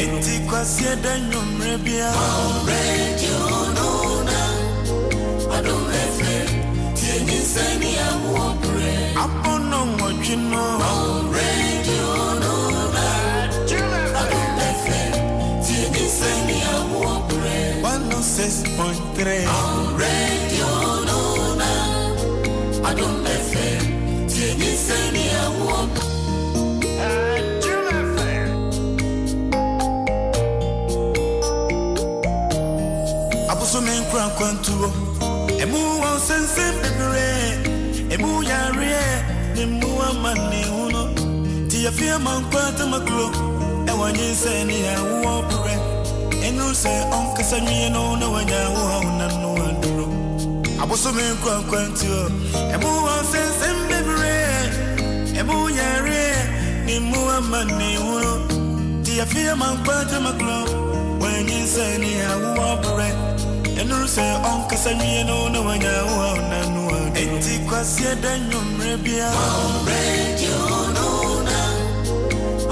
enti kwasie da nwomre bia radio nona Adom FM tie Nyinsen Ne Awoɔ bre abono nwotwino radio nona Adom FM tie Nyinsen Ne Awoɔ bre 106.3 radio nona Adom FM tie Nyinsen Ne Awoɔ so men kran kwantuo emu won sensen bebere emu yare ne mu amane huno ti afia man kwata maklo e Nyinsen Ne Awoɔ bre enu se on kasa nwie no na wanya wo na no anduro aboso men kran kwantuo emu won sensen bebere emu yare ne mu amane huno ti afia man kwata maklo Nyinsen Ne Awoɔ bre enu se on kasa nwie no na wanya wo na no enti kwasie da nwomre bia radio nona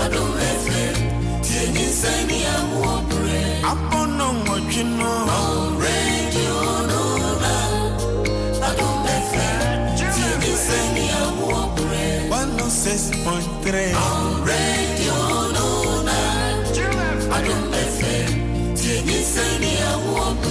Adom FM tie Nyinsen Ne Awoɔ bre abono nwotwino radio nona Adom FM tie Nyinsen Ne Awoɔ bre 106.3 radio nona Adom FM tie Nyinsen Ne Awoɔ bre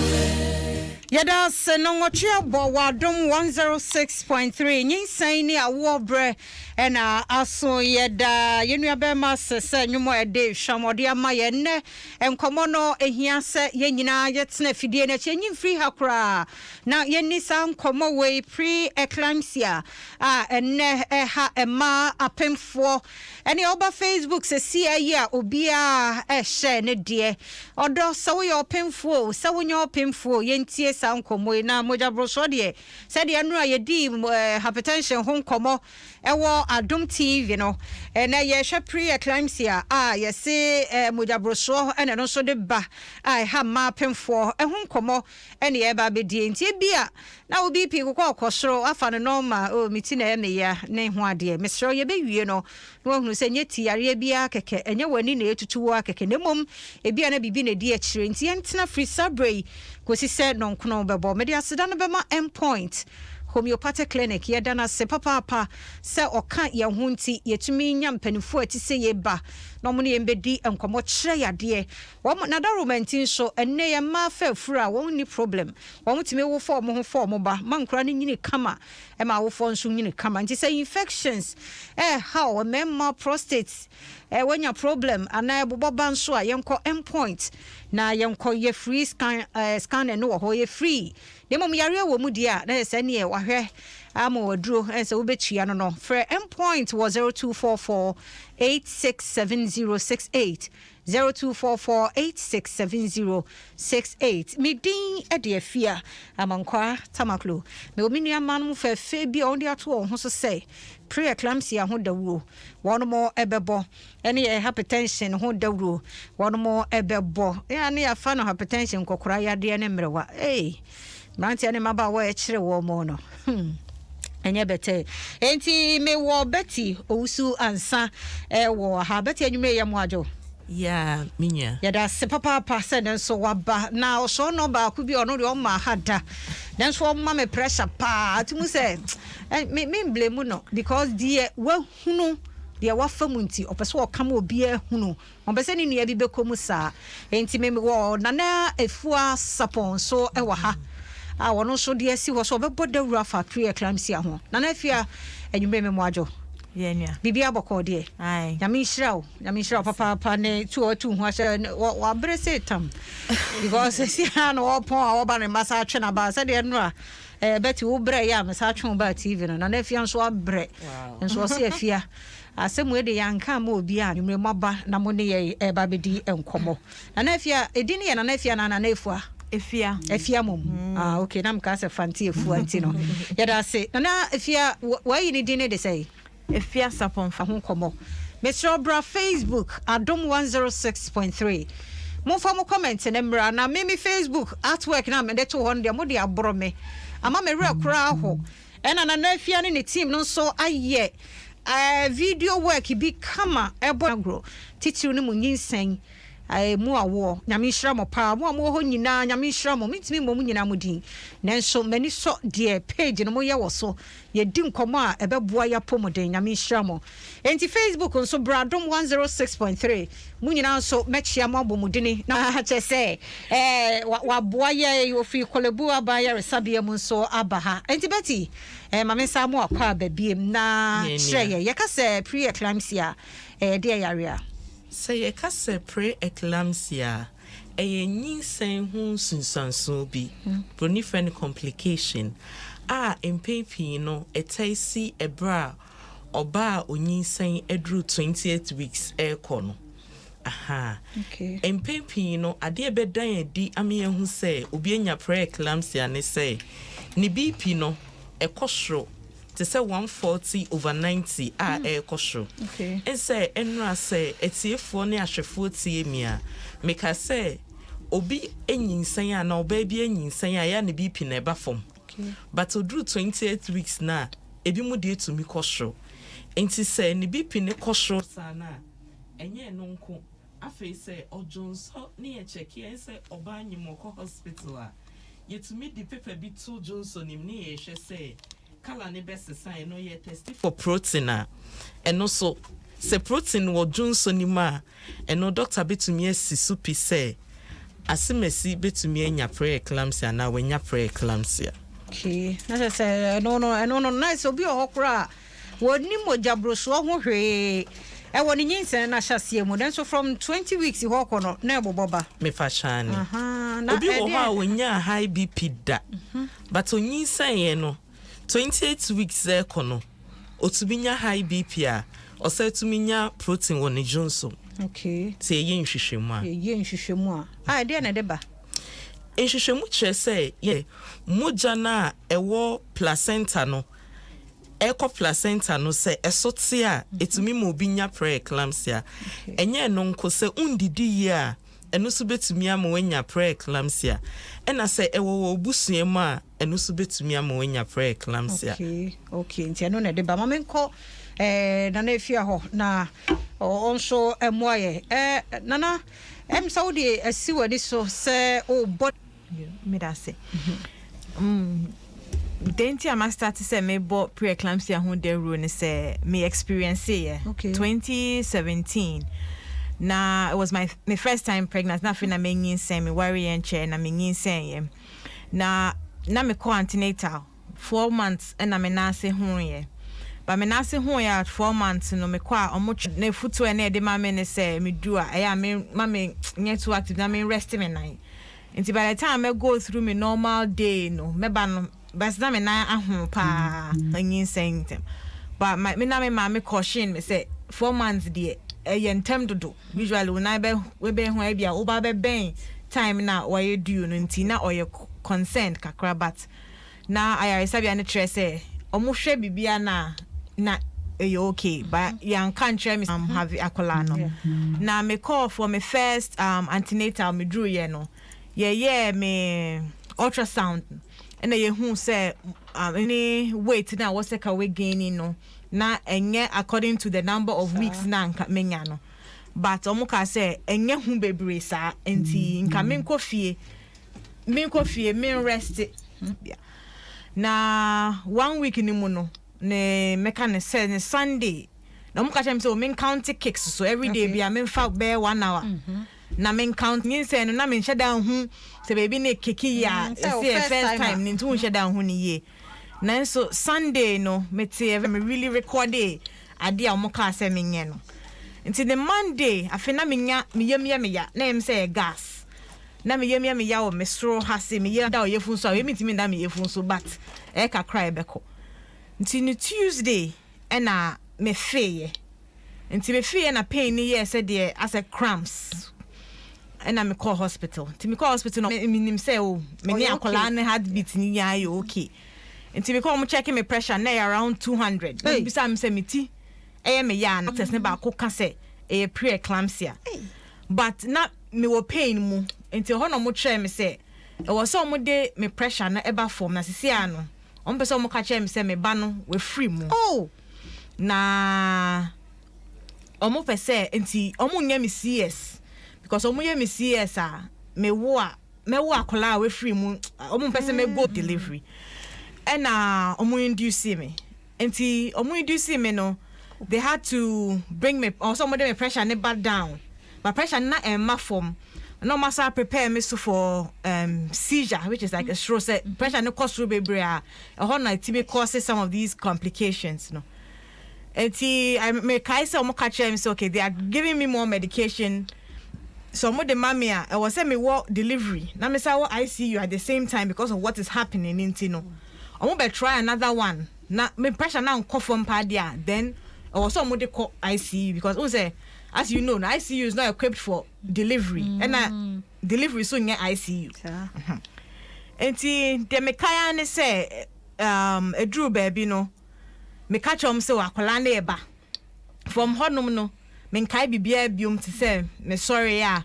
Yada se no ngotwe bo Adom 106.3 Nyinsen Ne Awoɔ bre ena aso yeda yenua be ma sese nwumo ede hwamode ama ye ne enkomo no ehia se ye nyina yetena fidie na chenyi free hakra na yenni san komo we pre eclampsia enne ha ema apemfo ene oba Facebook se si ayi a obia share ne de odo se wo yo pemfo se wo nyo pemfo yentie san komo na mojabro so de se de anu ayedi hypertension ho komo ewo Adom TV no na ye hwe pre-eclampsia ye se mojabroso ene no so de ba ha ma pemfo ho komo ene ye ba bedie ntie bia na obi pi kokọ kosoro afa no normal o miti na ene ya ne ho ade mesro ye bewie no no hunu se nye tiare bia keke enye wani na etutu wa keke nemom ebia na bibi na di akire ntie ntena free sabrey kosi se nonkono bebo me de aseda no bema endpoint homeopathic clinic yedana se papa se oka ye ho nti yetumi nya mpanifo ati se ye ba no mo ne yembedi enkomo kire yade wo na da romantin so enne ye ma fa fura wo ni problem wo mutime wo fo mo ho fo mo ba mankura ne nyini kama e ma wo fo nso nyini kama nti say infections how memma prostate wanya problem ana boboba nso a yenko endpoint na yenko ye free scan no wo ye free demom yare wo mu dia na se ne wahwe ama waduro ense wo betua no no for endpoint was 0244 867068 0244867068 medin ede afia amankwa tamaklo me omini amanum fe bi on de ato ho so say pre-eclampsia ho dawuro one more ebebo ene hypertension ho dawuro one more ebebo ya ne ya fa no hypertension kokora ya de ne mrewa Manti ne maba wa ekire wo mo no enye bete enti me wo Betty owusu ansa wo ha Betty anwume ye mo ajo ya minya ya da se papa se den so waba na o so no ba ku bi ono de o ma hada den so ma me pressure pa atumu se me blame no because die wa hunu de wa famunti opese o kama obi ehunu opese ni nua bi bekomu sa enti me wo nana efua sapon so wa ha wono so de asi wo so bebo dawura fa pre-eclampsia ho nana afia enwume me mo ajo ye nua bibia boko de ai nyame hira papa ne 202 ho ahye wa brese tam because si ha no opon a wo ba ne masa atwe na ba se de no a Betty wo bre ya masa atwe ba TV no nana afia nso abre nso se afia asemu ede yanka ma obi a nwume maba na mo ne ye ba bedi enkomo nana afia edini ye nana afia na nana efua efia mom okay na mka se fanti efua anti no yada se na efia why ni dine de say efia sapon fa ho komo Mr. Bra Facebook Adom 106.3 mo fa mo comment na mra na me Facebook artwork na me de to hon de mo de abro me ama me re kra ho ena na efia ne team no so aye video work bi kama ebo agro titiru ne mu Nyinsen mu awo nyame hira mo pa mo ho nyina nyame hira mo mitimi mo nyina mo din nanso mani so de page no mo ye wo so ye di nkomo a ebeboa ya pomoden nyame hira mo enti Facebook nso Adom 106.3 mu nyina so mechia mo abomudini na ha chese wa boa ye ofi kolebu abaya resabia mu nso abaha enti beti mame sa mo akwa babiem na hye ye ka se pre-eclampsia de yarea Say a cassa pre-eclampsia, a nyinsen ho sunsanso bi, bronifen complication. In papi no, a taisi a bra, or bar o nyinsen edru 28 weeks air corner. Aha. Okay. In papi no, a dear bed di amia who say, Ubienya pre-eclampsia ne say, ni BP no, a kosho. To say 140/90 air kosho. Okay. And say enra say etiefo ne ahwefo tie mia. Make I say obi enyinsan ya na obaby enyinsan ya ne BP na eba fom. Okay. But odru 28 weeks na ebi mu de to mi kosho. Enti say ne BP ne kosho sana. Enye no nko. Afei say Jones ne ye check here say oba anyimoko hospital a. Yetumi di paper bi to Johnson nim ne ye hwe say Kala ne best sign no ye tested for protein and also se protein wo Johnson ni ma and no doctor betumi asisupi say asimesi betumi anya pre-eclampsia na wenya pre-eclampsia. Okay, na say no nice obi ohokra woni mojabroso ho hwe woni nyinsen na hyasie mu den so from 20 weeks ho kono na eboboba Me fa chane na obi ho ha wonya high BP da but onyinsen ye no 28 weeks kono otubinya high BP a osetuminya protein woni Johnson. Okay, say ye nhwehwemu a de na de ba nhwehwemu kire say ye moja na ewo placenta no echo placenta no say esote a etumi ma obinya pre-eclampsia enye no nko se undidi ye a eno so betumi ama wenya pre-eclampsia ena say ewo obusuemu a eno so betumi ama wenya pre-eclampsia. Okay nti eno na de ba mamenko na na efia ho na onso emoye nana Saudi asiwadi so say o body me da say Denti I must start to say me bought pre-eclampsia who de rule say me experience here. Okay. 2017. Now it was my first time pregnant. Nothing na me nyinsen me worry and chair na me nyinsen. Na me call antenatal 4 months and na me nase ho ye. But me nase ho ya 4 months no me kwa omo na futu e na de ma me ne say me do a ya me ma me nye too active na me rest me nine. Until by the time I go through me normal day no me ba no but na me na ahun pa nyinsen them. But me na me caution me say 4 months there ntem dodo usually when I be we be ho e bia oba be ben time na why do no nti na oye consent kakra but na I sabi an tre say omo hwe bibia na okay but yan can try me have akola no na me call for me first antenatal me drew ye no me ultrasound and ye who say any weight na what's like we gaining no na enye according to the number of weeks na nka menya no but omuka say enye hu bebre sa enti nka menko fie men rest na 1 week ni mu no ne meka ne say ne Sunday na omuka tell me say men count cakes so every day bia men fa be 1 hour na men count nyinse no na men sheda hu se baby ne keki ya say first time ni tu sheda hu ni ye na so Sunday no me really record it ade a omuka say menye no until the Monday afena menya meya na em say gas na meya o mesro hase meya da o yefun so we mitimi da me yefun so but e ka cry beko until ni Tuesday na me feye until me feye na pain ni ye said there as a cramps and me call hospital till me call hospital no me say oh me ni akola na heartbeat ni ya okay until me call me checking my pressure na around 200 bisa me say me ti me ya na test ne ba ko ka say pre-eclampsia but na me wo pain mu until ho no mo try me say e was so mo de me pressure na eba form na sisi ano on pese mo ka try me say me ba no we free mu na omo pese until omo nya me CS because omuye me CS me wo akola we free mu omu pese me go delivery and omu induce me enti omu induce me no they had to bring me or some of them pressure ne back down but pressure na emma form no massa prepare me so for seizure which is like a stroke pressure no cause through baby a na it causes some of these complications no enti I me kai say omu catch me say okay they are giving me more medication. So mo de mammy I was say me work delivery na me say what ICU at the same time because of what is happening in Tino. I won't be try another one. Na me pressure now cough from padia then I was so mo de call ICU because who say as you know na ICU is not equipped for delivery and delivery so near ICU. Enti de me kaya ne say a drew baby no me catch say akola na eba from honum no men kai bibia biom te say me sorry ya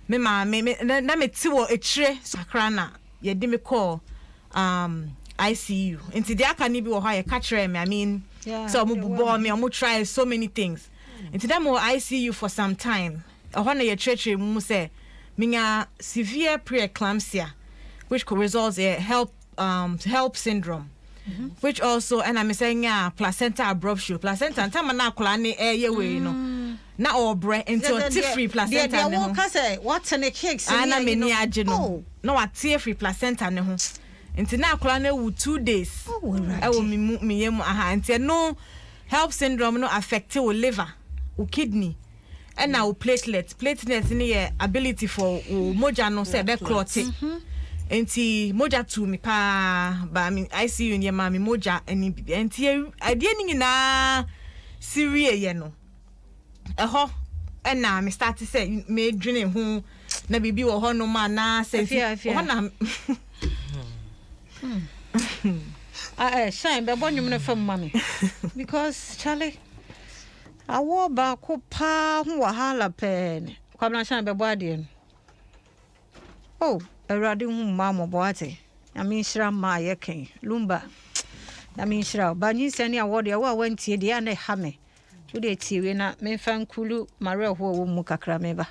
me ma me na me ti wo etire sakra na ye de me call ICU into the aka ni bi wo ha ye catch me I mean so mo bubo me mo try so many things into them mo ICU for some time ho na ye trechre mu say minya severe preeclampsia which could result in HELP syndrome. Which also and I'm saying placenta abruptio placenta ntama na akola ne ye we no na obre into free placenta ne ho say what an cake ana meni age no na what free placenta ne ho nti na akola na wu 2 days e wo me yem aha nti no HELP syndrome no affect your liver or kidney and now platelets ni ability for moja no say be clot enti moja tu mi pa ba mi ICU nye ma mi moja eni bibi enti ade ni nyina sirie ye no eho na me start say me dwene ho na bibi wo ho no ma na say ho na shine be bonum no fam mami because Charlie awo ba ko pa ho wahala pen kwabna shine be bo ade oh Eradi mama boate. I mean shira ma yeken. Lumba. I mean shira. Ba Nyinsen Ne Awoɔ de wa wantie de ane ha me. Wo de tie we na me fa nkulu mare ho wo mu kakra me ba.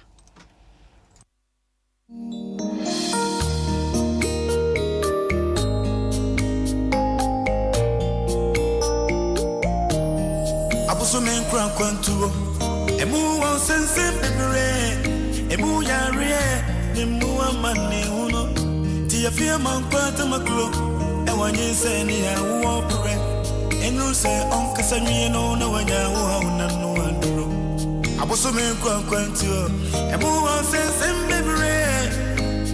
Abuso men kran kwantuo. Emu won sense bebere. Emu yare. Nimua mane uno tia fia mankwata maklo e Nyinsen Ne Awoɔ pre enu se onkasa nwie no na wanya wo na no andro aboso me kwankwantuo emu won sense bebre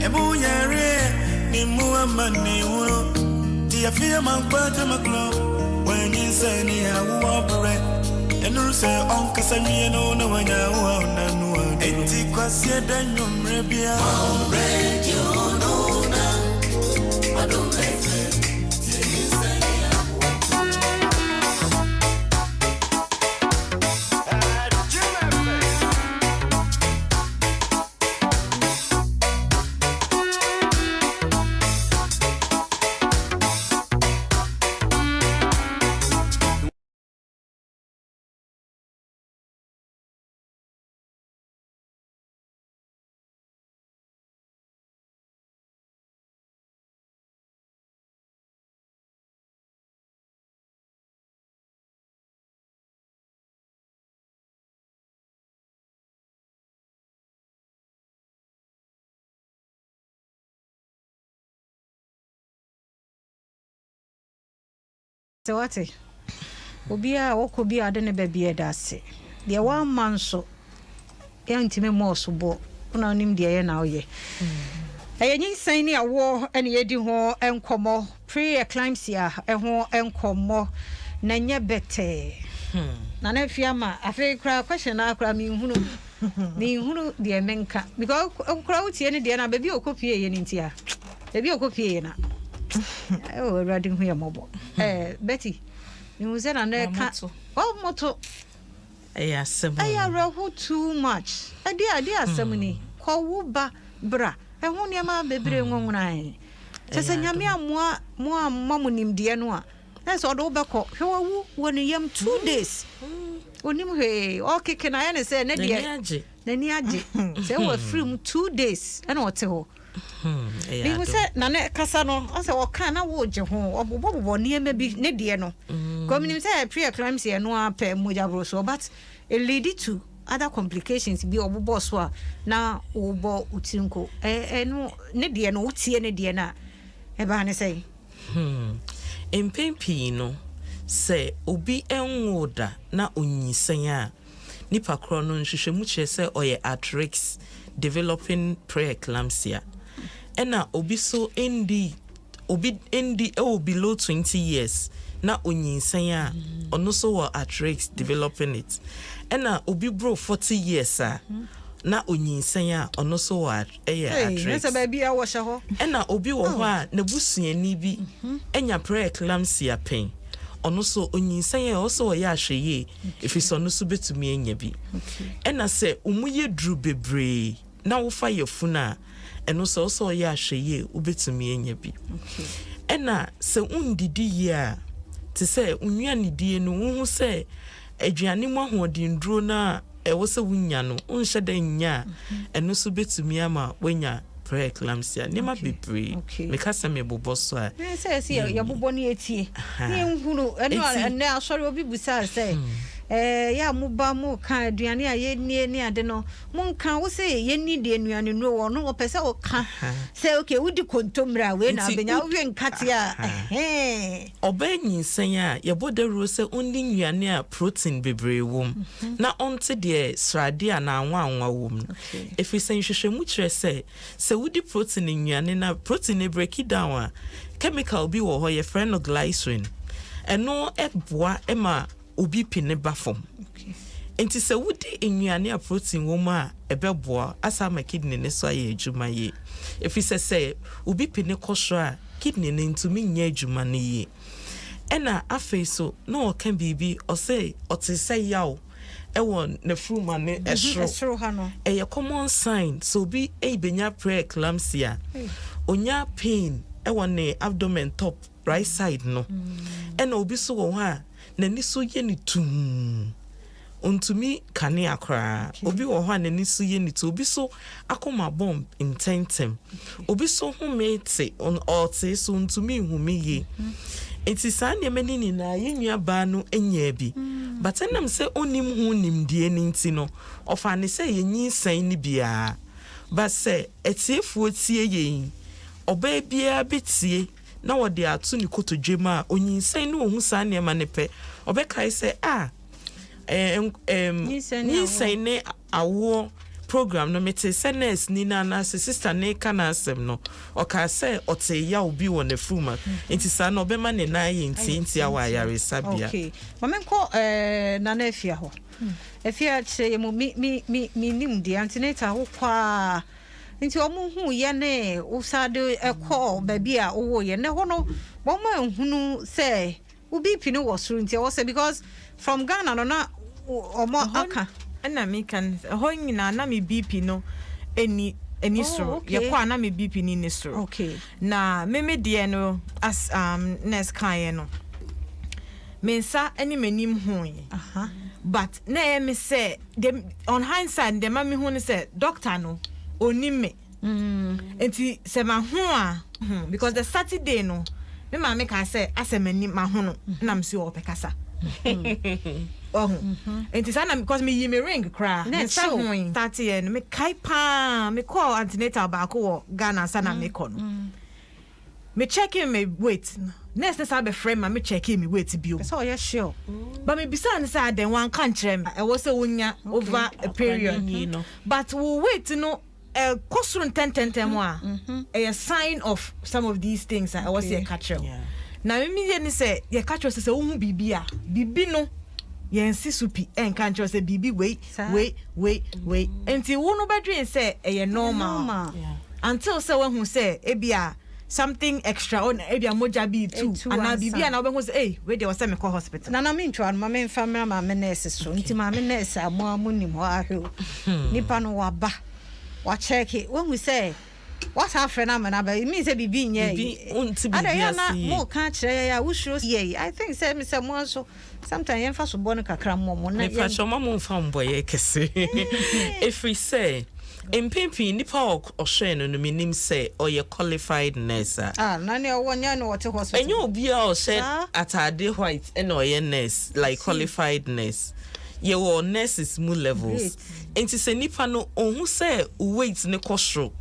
emu yare nimua mane uno tia fia mankwata maklo e Nyinsen Ne Awoɔ pre enu se onkasa nwie no na wanya wo na no enti kwasie danyom rebia radio no na Adom FM Nyinsen Ne So what? Obia wokobia de ne babie dase. De wa manso. Yantime mo so bo. Una nim de ye na oye. Nyinsen Ne Awoɔ ene yedi ho enkomo pre-eclampsia ho enkomo na nye bete. Na na fiama afi kra question na kra mi hunu de menka because kra utie ne de na baby okopie ye ntia. Baby okopie na. Oh, riding here mobile. Betty, you was in a cat. Oh, moto. Yes, I are too much. A dear, somebody call Wuba bra. I won't near my baby one night. Just a yamia more mammonim dear noir. That's all over. Who when you 2 days. onim he okay can I say na dia nani age say we free 2 days and what ho me we say na ne kasa no o say o kan na wo je ho obobo ne ma bi ne die no community say pre-eclampsia no apɛ mogya so but it lead to other complications bi obobo so a na obo utinko no ne die no utie ne die na e ba ne say empempi no say obi enwoda na onyisen a nipa kro no nhwehwemu kire say oye at risk developing pre-eclampsia ena obi so obi below 20 years na onyinsan a ono so wa at risk developing it ena obi bro 40 years a na onyinsan a ono so wa at risk esa ba bia wo hye ho ena obi wo ho a na busuani bi enya pre-eclampsia pain ono so onyinsan a also ya ahweye efiso no so betumi enya bi ena se umuye dru bebre na wo fa yefuna eno so also ya ahweye ubetumi enya bi ena se undidi ye a te se unua ne die no hu se aduane mu ahodin duro na ewo se wunya no unhye da nya eno so betumi ama wenya pre-eclampsia nema bebre mekasa me bobo so a say ya bobo ne etie ne nhuru eno na asori obi busa say ya muba mu kan aduane a ye nie ne ade no mun kan wo say ye ni de anuane no wo no pese wo kan say okay wudi kontomra we na benya wo nkate a oba nyinsan a ye bodaro say ondi nuane a protein bebre wom na onte de srade a na anwa wom efi san hwehwemu kire say wudi protein nuane na protein e break it down a chemical bi wo ho ye friend no glycerin eno eboa ema obi pine bafom enti se wudi enuane a protein wo ma ebeboa asa ma kidney ne so aye adwuma ye efi se obi pine kosho a kidney ne ntumi nya adwuma ne ye ena afei so no kan bibi o say otise yaw ewon na fruma ne esro ha no eye common sign so bi benya pre-eclampsia onya pain ewon ne abdomen top right side no ena obi so wo ha na ni so ye ni tum ontumi kane akra obi wo ho na ni so ye ni to obi so akoma bomb intentem obi so humete on ote so ontumi humi ye enti sa ne mani ni na ye nua ba no enya bi but enam se onim hu nim die ni nti no ofa ne se ye nyinsan ni bia ba se etiefu tie ye oba bia betie na wode atu ni kotodwema onyinsan no hu sa ne ma ne pe obekai se Nyinsen Ne Awoɔ program no mete senes ni na sister ne kana asem no oka se ote ya obi wo na fruma enti sa na obema ne na ye nti awa yare sabia okay mamenko na na afia ho afia che mo mi nim di antenatal ho kwa nti omo hu ye ne usade ekọ baby a owo ye ne ho no bo ma hunu se ubi pino was run nti was because from Ghana no na omo aka na me kan ho nyina na me BP no eni so ye kwa na me BP ni so okay na me de no as next kan no mensa eni manim ho but na me say on hindsight dem me hu ni say doctor no onime enti se ma ho a because the Saturday no me ma me ka say asemani ma ho no na me si o pekasa enti sana because me yi me ring cry na sa ho 30 year me kai pa me call antenatal ba ko Ghana sana me ko no me checking me weight next na be friend ma me checking me weight bio so you sure but me bisa na say den wan kan kire me e wo say wonya over a period but we wait no kosrun tententem a sign of some of these things I was say catch na me ni say ye catch say wo hu bibi no ye nsi supi catch say bibi wait enti wo no bedwen say e normal until say when who say ebia something extra on ebia moja bi too and bibi na wo say we dey was say me call hospital na me ntwa no me family ma me nurse so nti ma me nurse amo nim ho ahwe nipa no waba wa check it when we say what have phenomena but it means a bibi nye ada mo ka kire ya usuro ye I think say me say mo so sometimes yen fa so bo no kakra mo na me fa so mo mfa mboye kese if we say Impimpi nipa ohwe no minim say or ye qualified nurse na ne owonya no wote hospital enyo obi a ohwe atade white and or ye nurse like qualified nurse ye wo nurses mu levels enti se nipa no ohun say weight ne kosro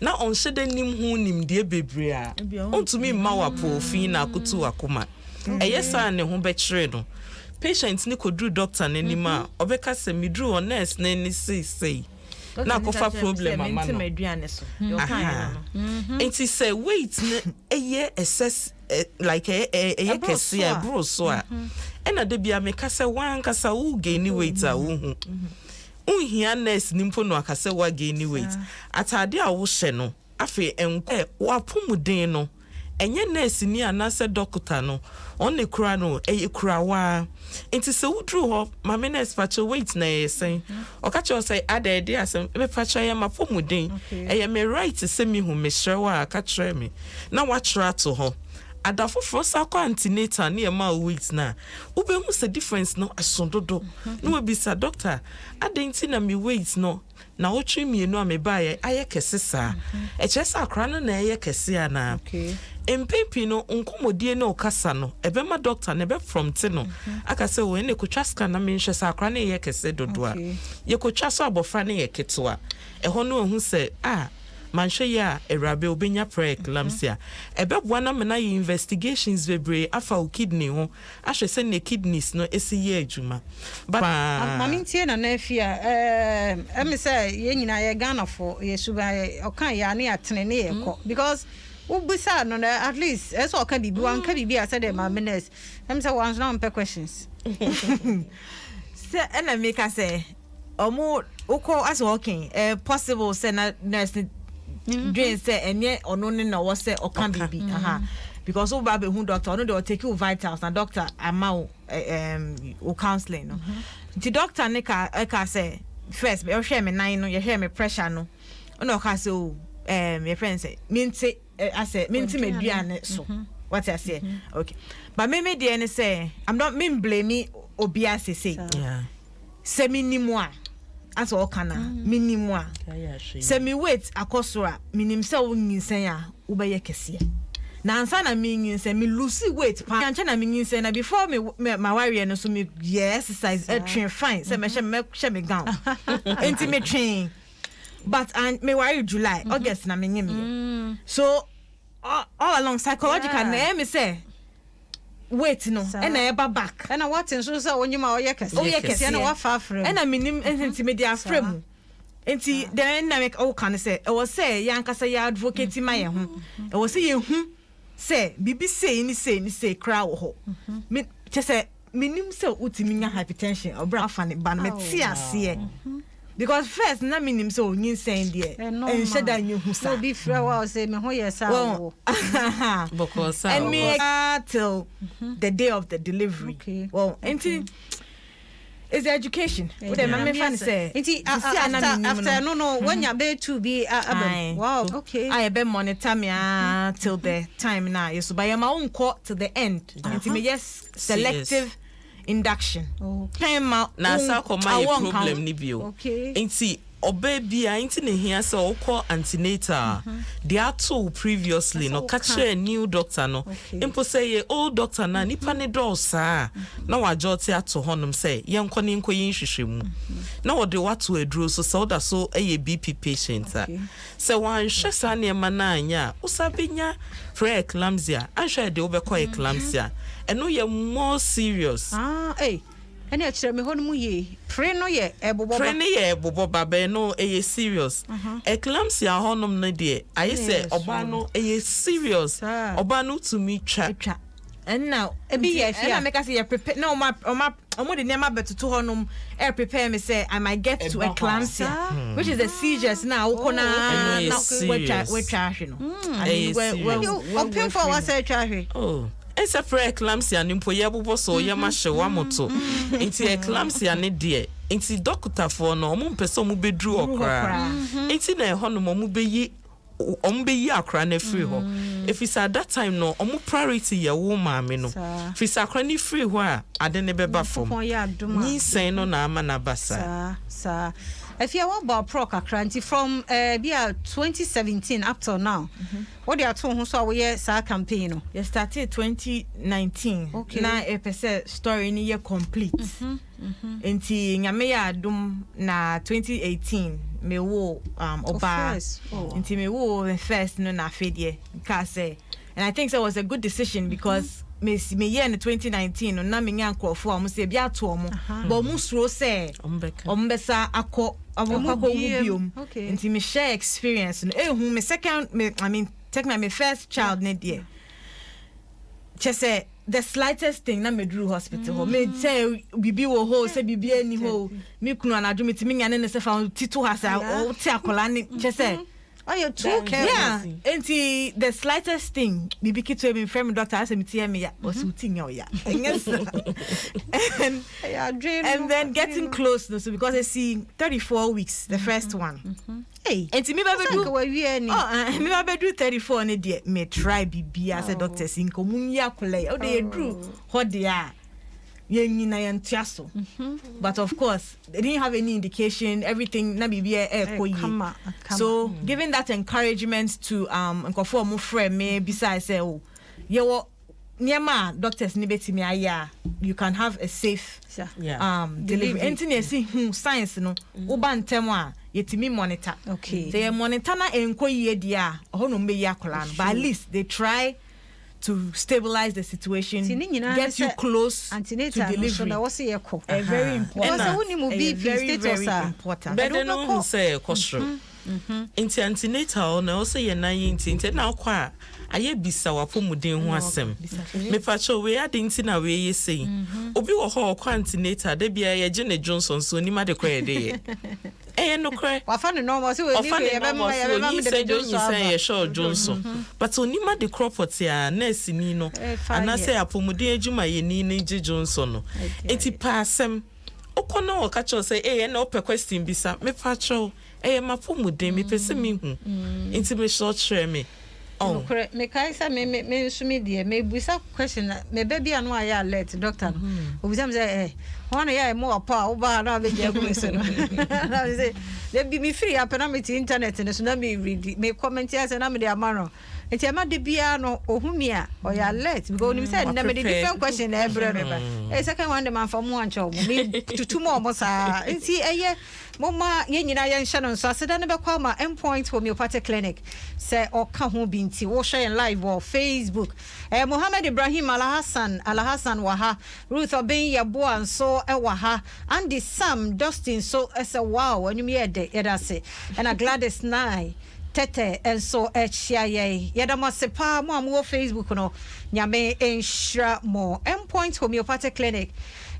na onhye de nim hu nim de bebre a ontumi mma wapo fi na akutu akoma eyesa ne ho be kire no patient ni kodru doctor n'anima obeka se midru o nurse na ni say na kofa problem ama no enti say weight eye excess like eye kese a bro so a ena de bia me kase wan kasa wo gain weight a wo hu unhia nurse nimpo no akase wa gain weight atade a wo hye no afi enko wa pomuden no enye nurse ni anase doctor no on ne kura no kura wa enti se wudru ho ma me nurse pacho weight na yesen okacho say ada de asem me pacho ya mapomuden me right se mi hu me hrewa aka kire me na wa kira to ho adafo sa kwa antenatal na ma weight na ube hu se difference no asondodo no we bisa doctor adenti na me weight no na otwe mienu a me bae aye kesesa echesa akra no na aye kese ana empepi no nkomodie na okasa no ebema doctor na be from te no aka se we ne kotwa scan na me nhwe sa akra na aye kese dodo a ye kotwa so abofra na ye ketewa eho no hu se manhwe ya erabe obenya preeclampsia ebeboa na mena investigations bebre afa kidney ho ahwe se ne kidneys no esi ye adwuma but mami tie na na afia me say ye nyina ye Ghana for ye suba okan ya na atene ne ye ko because ubisa no at least eso okan bibi wan ka bibi ase de mami nurse me say one now pe questions say na make say omo uko as working possible say na nurse dream say enye ono ne na wo say okan bibi because o ba be hu doctor no dey take you vitals na doctor amount o counseling no the doctor ne ka say first be hwe me nan no ye hwe me pressure no no ka say your friend say minti meduane so what I say okay but me dey ne say I'm not blame obia say yeah say minimum as all kana minimum se mi wait akosora minim se wo nyinsen a wo be yekese na ansa na mi nyinsen mi lose weight pa ancha na mi nyinsen na before my warrior no so me exercise train fine se me she me gown enti me train but and me worry July August na me nyim so all along psychological na me say wait no and I ever back and I what in so onyuma oyekese na wa fa frame and I minim enti media frame enti then na make o kan say e was say yankasa ya advocate ma ye ho e was say ye hu say bibi say ni say kra wo ho me che say minim say utimi nya hypertension obra fa ne ba no me ti ase because first na minim so nyinsen de en sheda nyu hu sa be free wa say me ho yes wo because and me till the day of the delivery well enti is the education what the mama fan say enti after no when you be to be wow okay I be monitor me till the time now you so by my own court till the end enti me yes selective induction na sa ko my problem ni bio enti oba bia enti ne hia se okọ antenatal they are told previously no catch a new doctor no impo say ye old doctor na nipa ne do saa na wajoti ato honum say ye nko ne nko yin hwehwemu na wo de wato aduro so da so eye BP patient say wan hwe sa ne ma na anya usabenya preeclampsia ahwe de obekọ eclampsia eno ye more serious ene akire me honu mu ye pre no ye ebobo baba no eye serious eclampsia honum no de aye say oba no eye serious oba no to me twa and now be ye and make us say prepare no omo de nema betutu honum prepare me say I might get to eclampsia which is the seizures now ukona we twa hwe no open for what say twa hwe esa preeclampsia ni mpo ye bobo so ye ma hye wa moto enti eclampsia ne de enti doctor for no mo mpese mo bedru okra enti na eho no mo beyi ombe yi akra na free ho if it's at that time no omo priority ye wo maame no if it's akra ni free ho a ade ne beba fom Nyinsen no na ama na basa sa if you want about pro kakranti from 2017 up till now what they are to ho so we sa campaign no you started 2019 okay. Na a percent story ni ye complete enti nyame ya adom na 2018 me wo oba enti me wo first no na fedie ka say and I think that was a good decision because me year in 2019 no na me nya nkrofo am say bia to omo but mu suro say ombesa akọ biom enti me share experience no ehu me second take my first child ne there say the slightest thing na me drew hospital ho me say bibi wo ho say bibi ani ho me kunu anadwo me timi nya ne se fa tito ha say o ti akola ni say oh you too careless yeah enti the slightest thing bibi kitu me friend doctor say me tie me ya o su ti nya o ya and then getting close so because I see 34 weeks the first one hey enti me ba do me ba do 34 ne de me try bibi as a doctor sin komun ya akola o de drew ho de a yenina yantiaso but of course they didn't have any indication everything na bibia koyi so giving that encouragement to nkofo mo friend me besides say oh yewo niema doctors ni betimi aya you can have a safe delivery anything see science no uba ntem a yetimi monitor okay they monitor na enkoyi dia ho no mbe yakola no but at least they try to stabilize the situation, get you close to delivery. Very important. Very important. But I don't know say kosro. Inti antenatal na also ye na inti na kwa aye bisa wapomuden ho asem. Me pacho we ade inti na we ye sei. Obi wo ho kwa antenatal de bia ye je ne Johnson so ni ma de kwa ye. No cry. Wafane normal so we ni say Johnson. But onima the property a nurse ni no. And I say apomuden adwuma ye ni Johnson no. Enti pa asem. Okono o ka cho say na ope question bisa. Me pa cho mapomuden me pese me hu. Enti me short share me. Oh, correct. Me kai say me so me dey me busa question me baby anu aya alert doctor. Obusam say one ya mo apa oba na be je go so no. Na say they be me free up na me internet no so na me read me comment ya say na me dey amaro. Enti ama de bia no ohumi a o ya alert because we say na me dey different question na every no. Second one the man for mo ancho me tutu mo sa. Enti mama yenyina ye nhye no so aseda ne bekwa ma endpoint homeopathic clinic say oka ho binti wo share live on Facebook Muhammad Ibrahim Alhassan waha Ruth Obin Yabo anso waha Andy Sam Dustin so as a wow anum ye de yedase and a Gladys Nai Tete and so HCIA yedama sepa mo am wo Facebook no nyame enhra mo endpoint homeopathic clinic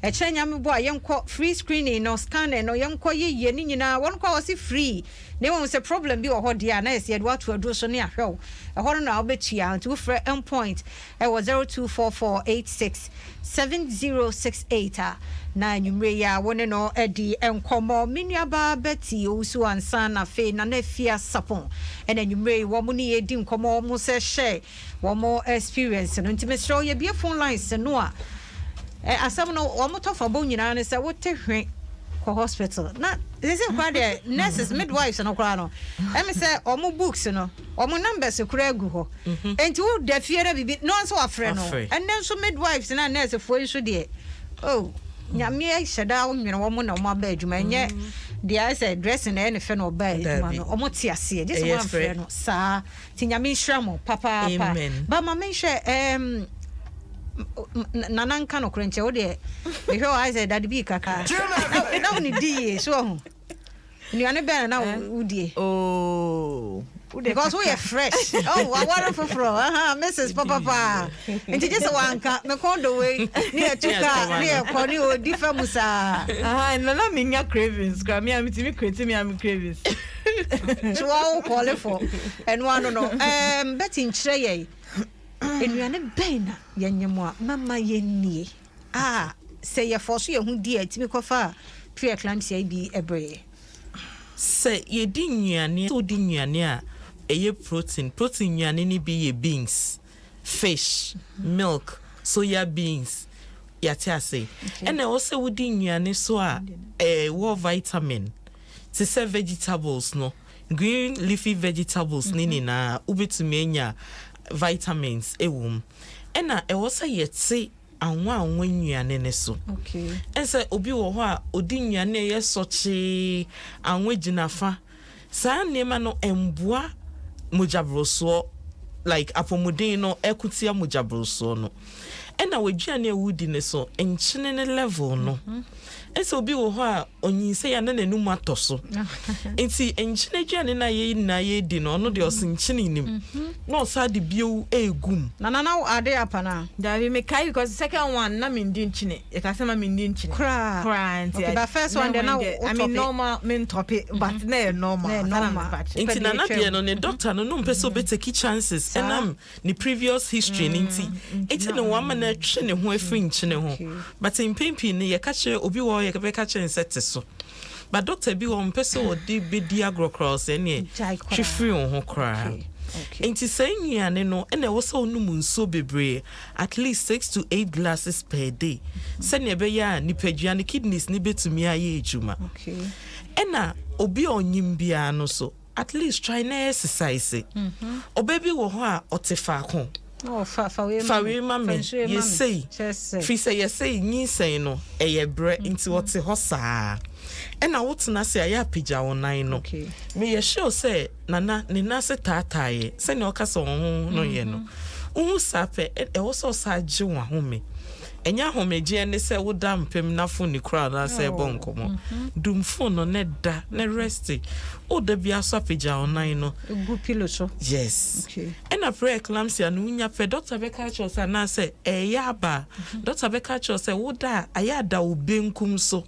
Echenya mbo yenko free screening no scanner no yenko ye ni nyina won kwa wasi free ne won se problem bi wo ho dia na ese edwa to aduro so ne ahwew ho no na obetua nti wo free endpoint was 0244867068 na nyumre ya won no edi enkomo minuaba beti osu ansa na fe na na fia sapon ena nyumre wo mu ni edi enkomo mu se share wo mo experience no nti me show ye bia phone lines no a asam no omoto for bo nyina ne se wote hwe ko hospital na they say kwa the nurses midwives no kwa no em say omo books no omo numbers kura agu ho enti wo da fie na bibi no so afre no and then so midwives na nurse fo nso de oh nyame sheda wo nwene wo mo na omo aba adwuma nye dia say dressing na ene fe no ba adwuma no omo ti ase je so mo afre no sa ti nyame nhra mo papa ba ma me hwe nananka no krenche wo de ehwe wa say daddy bi kaka na woni die so ho ni ane be na udie oh because we are fresh oh I want for Mrs. Papa and just wanka me kondo we ni etuka ni ekoni o difa musa na me nya cravings gra me am timi create me am cravings so I call for and one no betting nkyere ye enuane bena yanyemo mama yennie say ye for so ye hu die timi kofa pre-eclampsia bi ebre say ye di nnuane so di nnuane a protein nnuane ni bi ye beans, fish, milk, soya beans. Yatiase. And also wudi nnuane so a war vitamin. To say vegetables no. Green leafy vegetables nini na ubetumi enya vitamins ewum. Ena also yetse anwa nnuane ne so. Okay. Ense obi wo ho a odi nnuane ye soche anwa ginafa. Saa nema no emboa mojabroso like apomuden no ekutia mojabroso no. Ena waduane ewudi ne so enchine ne level no. Ense obi wo ho a onyinse ya na nanum atoso. Enti enchine duane na ye di no no de osinchine nim. No sa de bio egum. Na ade apana. Davi me kai because the second one na me ndi nchine. E ka say me ndi nchine. Cry. Okay, the first one then now I mean normal men topic but na normal. Enti na de no ne doctor no mpese obeteki chances enam ni previous history nti. Enti no one man twe ne ho afri nchine ho. But in pimpi ne ye ka che obi wo ye ka be ka che nsete so. But doctor bi wo mpese wo di be di agrocross ene twe free ho kra. Okay. Enti say nnuane no ene wo so onum nso bebre at least 6 to 8 glasses per day. Say ne be ya nipaduane kidneys ni betumi aye ejuma. Okay. Ena obi onyim bia no so at least try na exercise. Obaby wo ho a otefa ko. Oh, fa we mama you say free say you say Nyinsen no eye bre nti wote ho saa. Ena wotena se aya pija onan no. Okay. Me ye sure say nana ne na se tataye se ne okasa ho no ye no. Uhu sape e wo so sa gye wa home. Enya homeje ne se woda mpem na fo ni kra na se bonkomo. Dum phone no ne da ne rest. O da bia so pija onan no. Gu pillow so. Yes. Okay. Ena pre-eclampsia no nya pe doctor be ka cho say na say yaba. Doctor be ka cho say woda ayada obenkum so.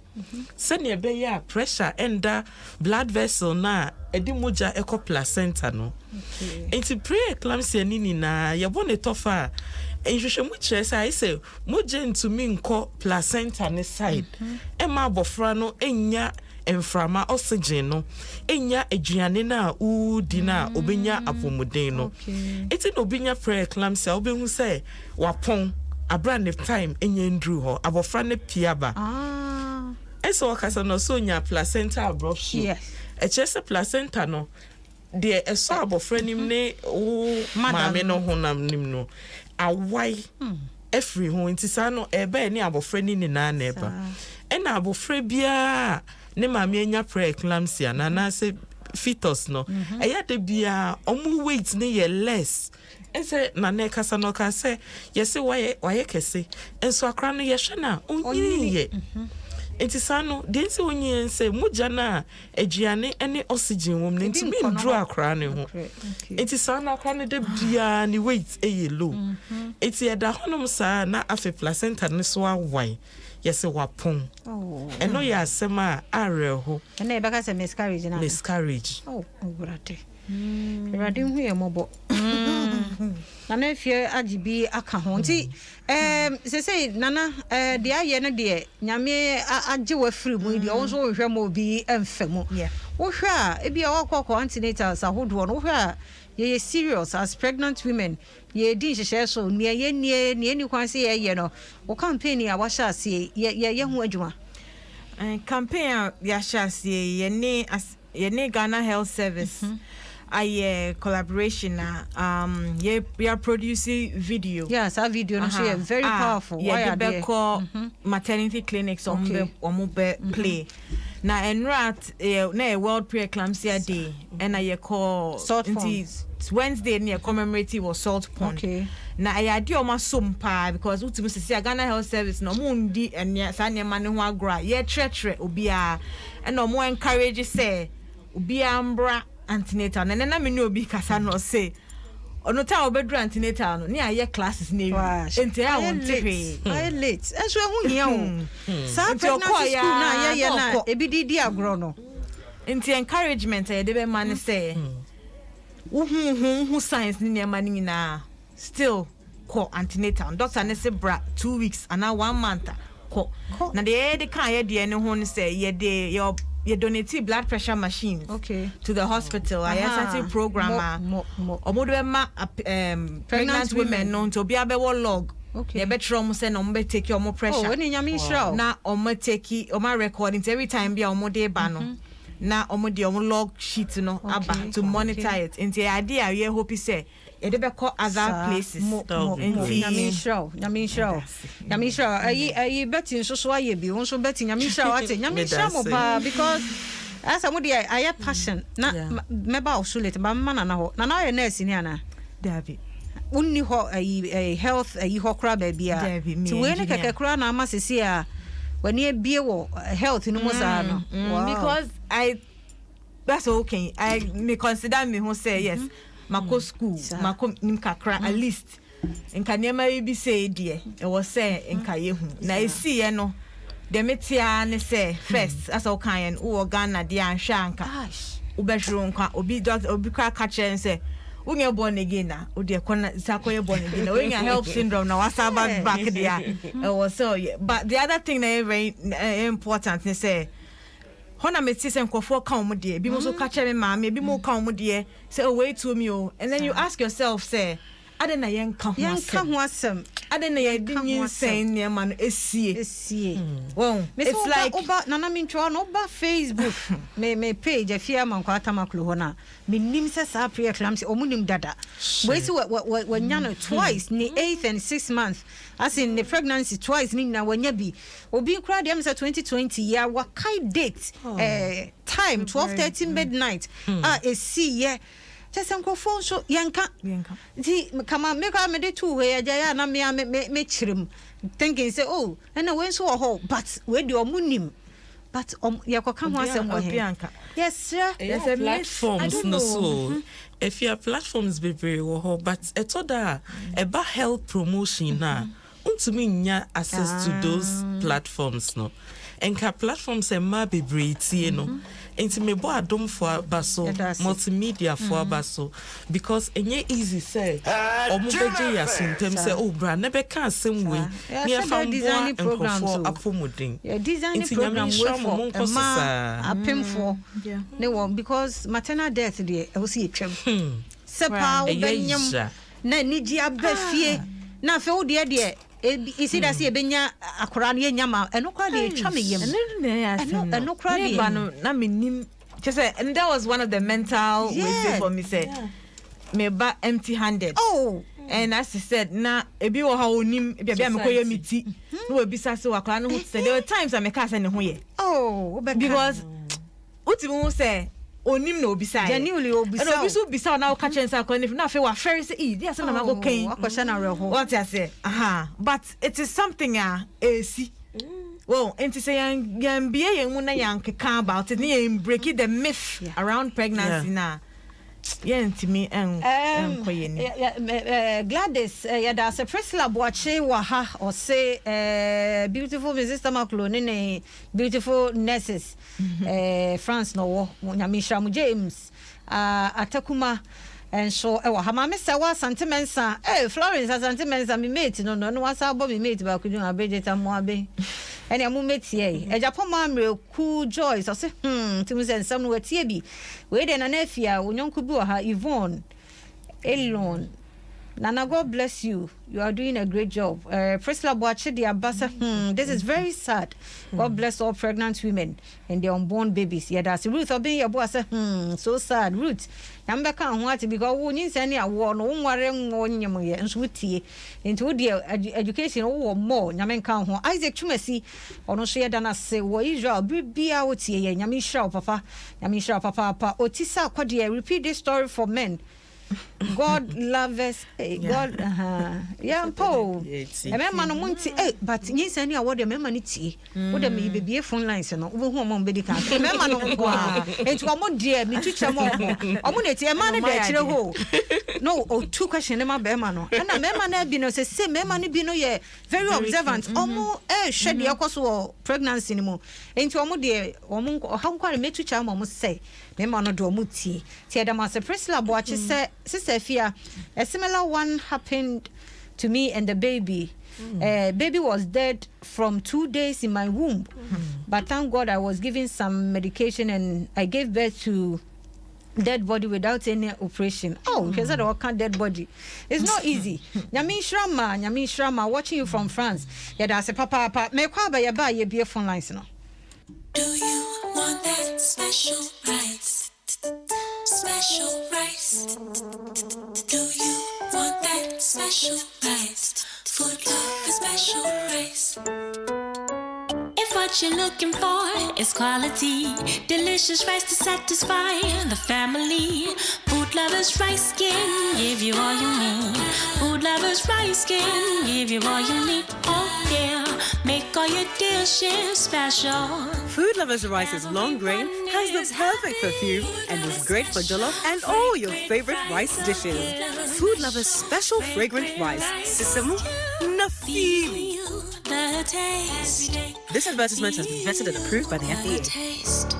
Se ne be ya pressure enda blood vessel na edi moja eco placenta no. Okay. Enti pre-eclampsia nini na ye bone tofa. Enhwehwe mu kire say say moje ntumi nko placenta ne side. Ema abofra no enya emframa oxygen no enya aduane na udi na obenya apomuden no. Eti no obenya pre-eclampsia obehu say wapon abrand time enya ndru ho abofra ne piaba. Eso wakasa no so nya placenta abruption. Yes. Echese placenta no de eso abofra nim ne o maame no honam nim no awai every ho nti sa no ebe ni abofra ni na eba ena abofra bia ne maame anya pre-eclampsia na se fetus no eya de bia omu weight ne ye less ese na ne kasa no ka se yesi waye kese enso akra no ye hwe na onyini ye enti sano dense onye nse muja na aduane ene oxygen wom ne enti bi ndru akra ne ho enti sano akra ne de bia ni weight eye low enti eda honom sa na afi placenta ne so awai yesi wapon eno ya asema areho ene be ka se miscarriage na miscarriage brate brate hu ye mobo na efie agibi aka ho nti se nana de aye no de nyame age wa firi mu de won so wo hwe mo bi emfemu wo hwe a e bia wakọ antinatals ahodo no hwe a ye serious as pregnant women ye di hyehyɛ so ne ni kwanse ye no wo campaign ya washa ase ye hu adwuma campaign ya sha ase ye ne Ghana Health Service I collaboration we are producing video. Yes, our video no so very powerful. Why are they call maternity clinics on play. Na enrat na World Pre-eclampsia Day and I call Wednesday near commemorative or salt pond. Okay. Na I adi o masompa because ultimately see Ghana Health Service no mundi and sanya mane ho agra ye tretre obia and no more encourage say obia ambra antenatal na na me no obi kasa no say ono ta obedru antenatal no ne aye classes na ewi enti a won tehwe I late enso ehu hia o sa pregnancy school na ye na ebididi agro no enti encouragement e de be man say hu science ni ne man nyina still ko antenatal doctor ne say bra 2 weeks and 1 month ko na de kan ye de ne ho ne say ye de your you donate blood pressure machines to the hospital. I started program pregnant women known to be able log. You better almost send take your more pressure. Now take recordings every time be day bano. Now log sheet to monitor it. And the idea you hope you say it be call other places. Nyame show. I bet in so I be also betting nyame show because as somebody I have passion. Na meba osulete ba man na ho. Na na nurse ni ana. David. Unni ho a health a ho kra ba bia. To we ne keke kra na ama sesi a when e bie wo health no mo sa no. Because that's okay. I may consider me who say yes. Mako school, mako nimkakra at least. Nka niema bi say die. E was say nka yehu. Na e see no. The metia ne say first as o kan wo Ghana dia anhwa anka. Ubehru nka obi doctor obi ka catch say unye born again na o de kona sakoye born again. When you health syndrome na wasa back there. E was so but the other thing that very important ne say Hona me see some kofo kan mo de bi mo so catch me ma me bi mo kan mo de say oh wait to me oh and then you ask yourself say ade na yen ka ho asem ade na ye di Nyinsen Ne ma no esie well it's like oba nana me ntwa no oba Facebook me page afia man kwa tamaklo ho na me nim se sa prayer clams omunim dada we see we nya twice ni 8th and 6th month as in the pregnancy twice ni na wanya bi obi kra dem say 2020 ya wakai date time 12:30 midnight esie just uncle phone so yanka di kama me ka me de two we ya na me chirim thinking say oh and na we so ho but we de omunim but yakoka ho asem wo yanka yes sir there's a platforms no so if your platforms be very wo but etoda eba health promotion na untumi nya access to those platforms no enka platforms e ma be tie no enti me bo Adom for baso multimedia for baso because enye easy say omubeje ya sintem say oh bra na be ka asem we near from design programs for apomodin design program we for apem for ne one because maternal death dey e wo see twem sepa obenyam na niji abafie na fe wo de isi da si ebenya akora no nyama eno kwa de twa me yem eno kwa de na menim just say and that was one of the mental ways for me say me ba empty handed and as I said na ebi wo ha onim ebi me koye miti no we bisa se wakora no say there were times I make us say ne ho ye because utimu say onim na obisa genuinely obisa and obisu bisa na ka chensa ko ne na fe wa ferry say e dey say na mago ken akosha na reho what I say but it is something esi well enti say yan bia yan mu na yan keka about it na break the myth around pregnancy na yenti me koye ni Gladys da se Priscilla Boache wa ha or say beautiful Mrs. Maklone ne beautiful nurses France no nyamisha mu James atakuma and so ha ma Mr. wa Santimensa Florence Santimensa me mate no wasa bo me mate ba kudun abejeta mo abe ene amu mate ye Japan ma mre cool joy so say timu se nsam no watie bi we de na afia onyonku bi wa ha Yvonne Elon Nana, God bless you. You are doing a great job. Priscilla Boache, the ambassador, this is very sad. God bless all pregnant women and their unborn babies. Yeah, that's Ruth. I've been your boss. So sad. Ruth, I'm back on what because Nyinsen Ne Awoɔ no worry on your and sweetie into the education or more. Yamen can Isaac Chumesi or no share than I say, what Israel be out here. Yamisha, Papa, Otisa Quadia, repeat this story for men. God love us. God, yeah, Paul. Remember, no munti. But Nyinsen Ne Awoɔ de remember niti. What the me be phone lines no. Over who among medical. Remember no go. It's one more dear. Me teacher more. Omuneti a man de chire ho. No, two question na be man no. And remember na bi no say remember ni bi no ye very observant. Omo shed the akoso pregnancy ni mo. Enti omo de omo how kware me teacher omo say. Remember no do omo ti. Ti Adama se Priscilla Boache say Sister Fia, a similar one happened to me and the baby. Baby was dead from 2 days in my womb, but thank God I was given some medication and I gave birth to dead body without any operation. Oh, he said, "Oh, can't dead body." It's not easy. Nyami Shrama, watching you from France. Yeah, that's a papa. Me kwa ba ya ba ye be phone lines no. Do you want that special rice? Special rice. Do you want that special rice? Food love is special rice. If what you're looking for is quality, delicious rice to satisfy the family, Food Lovers Rice can give you all you need. Food Lovers Rice can give you all you need. Oh yeah, make all your dishes special. Food Lovers Rice is long grain, has the perfect perfume, and is great for jollof and all your favorite rice dishes. Food Lovers Special Fragrant Rice. Sisemu Nafili. The taste. This advertisement has been vetted and approved by the FDA. Taste.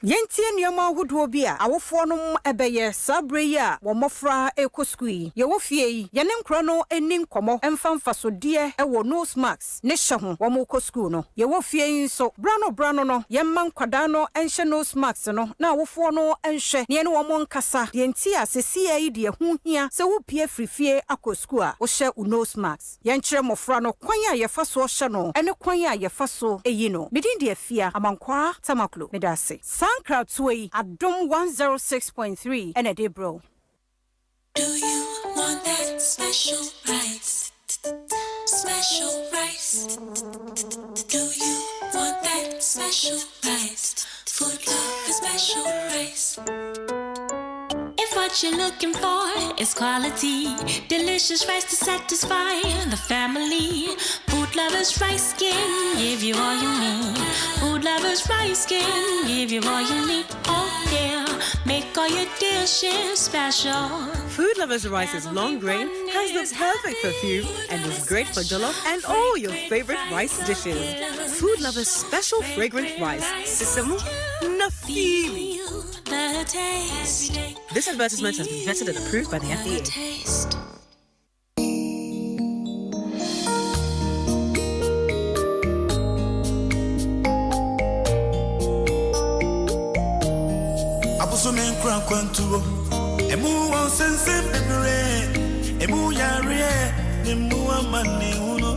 Yentie nneɛma ahodoɔ bi a awofoɔ no ɛbɛyɛ saa bere yi a wɔn mmɔfra ɛkɔ sukuu yi yɛwɔ fie yi yɛne nkora no ani nkɔmmɔ ɛmfa mfasodeɛ ɛwɔ nose mask ne hyɛ ho wɔn kɔ sukuu no yɛwɔ fie yi nso brano no yɛmma nkwadaa no ɛnhyɛ nose mask no na awofoɔ no ɛnhyɛ ne ɛne wɔn nkasa deɛ nti a sɛsia yi deɛ ho hia sɛ wopie firi fie akɔ sukuu a wohyɛ wo nose mask yɛnkyerɛ mmɔfra no kwan a yɛfa so hyɛ no ɛne kwan a yɛfa so ɛyi no medin deɛ fia amankwaa tamaklo meda ase Sankratui Adom 106.3 and a day bro. Do you want that special rice? Special rice. Do you want that special rice? Food love is special rice. If what you're looking for is quality, delicious rice to satisfy the family, Food Lovers Rice can give you all you need. Food Lovers Rice can give you all you need. Oh yeah, make all your dishes special. Food Lovers Rice is long grain, has the perfect perfume, and is great for jollof and all your favorite rice dishes. Food Lovers Special Fragrant Rice. Sisemu Nafili. The taste. This advertisement has been vetted and approved by the FDA. Taste. Abuso men kran kwantuo emu won sense pepere emu yare emu amane uno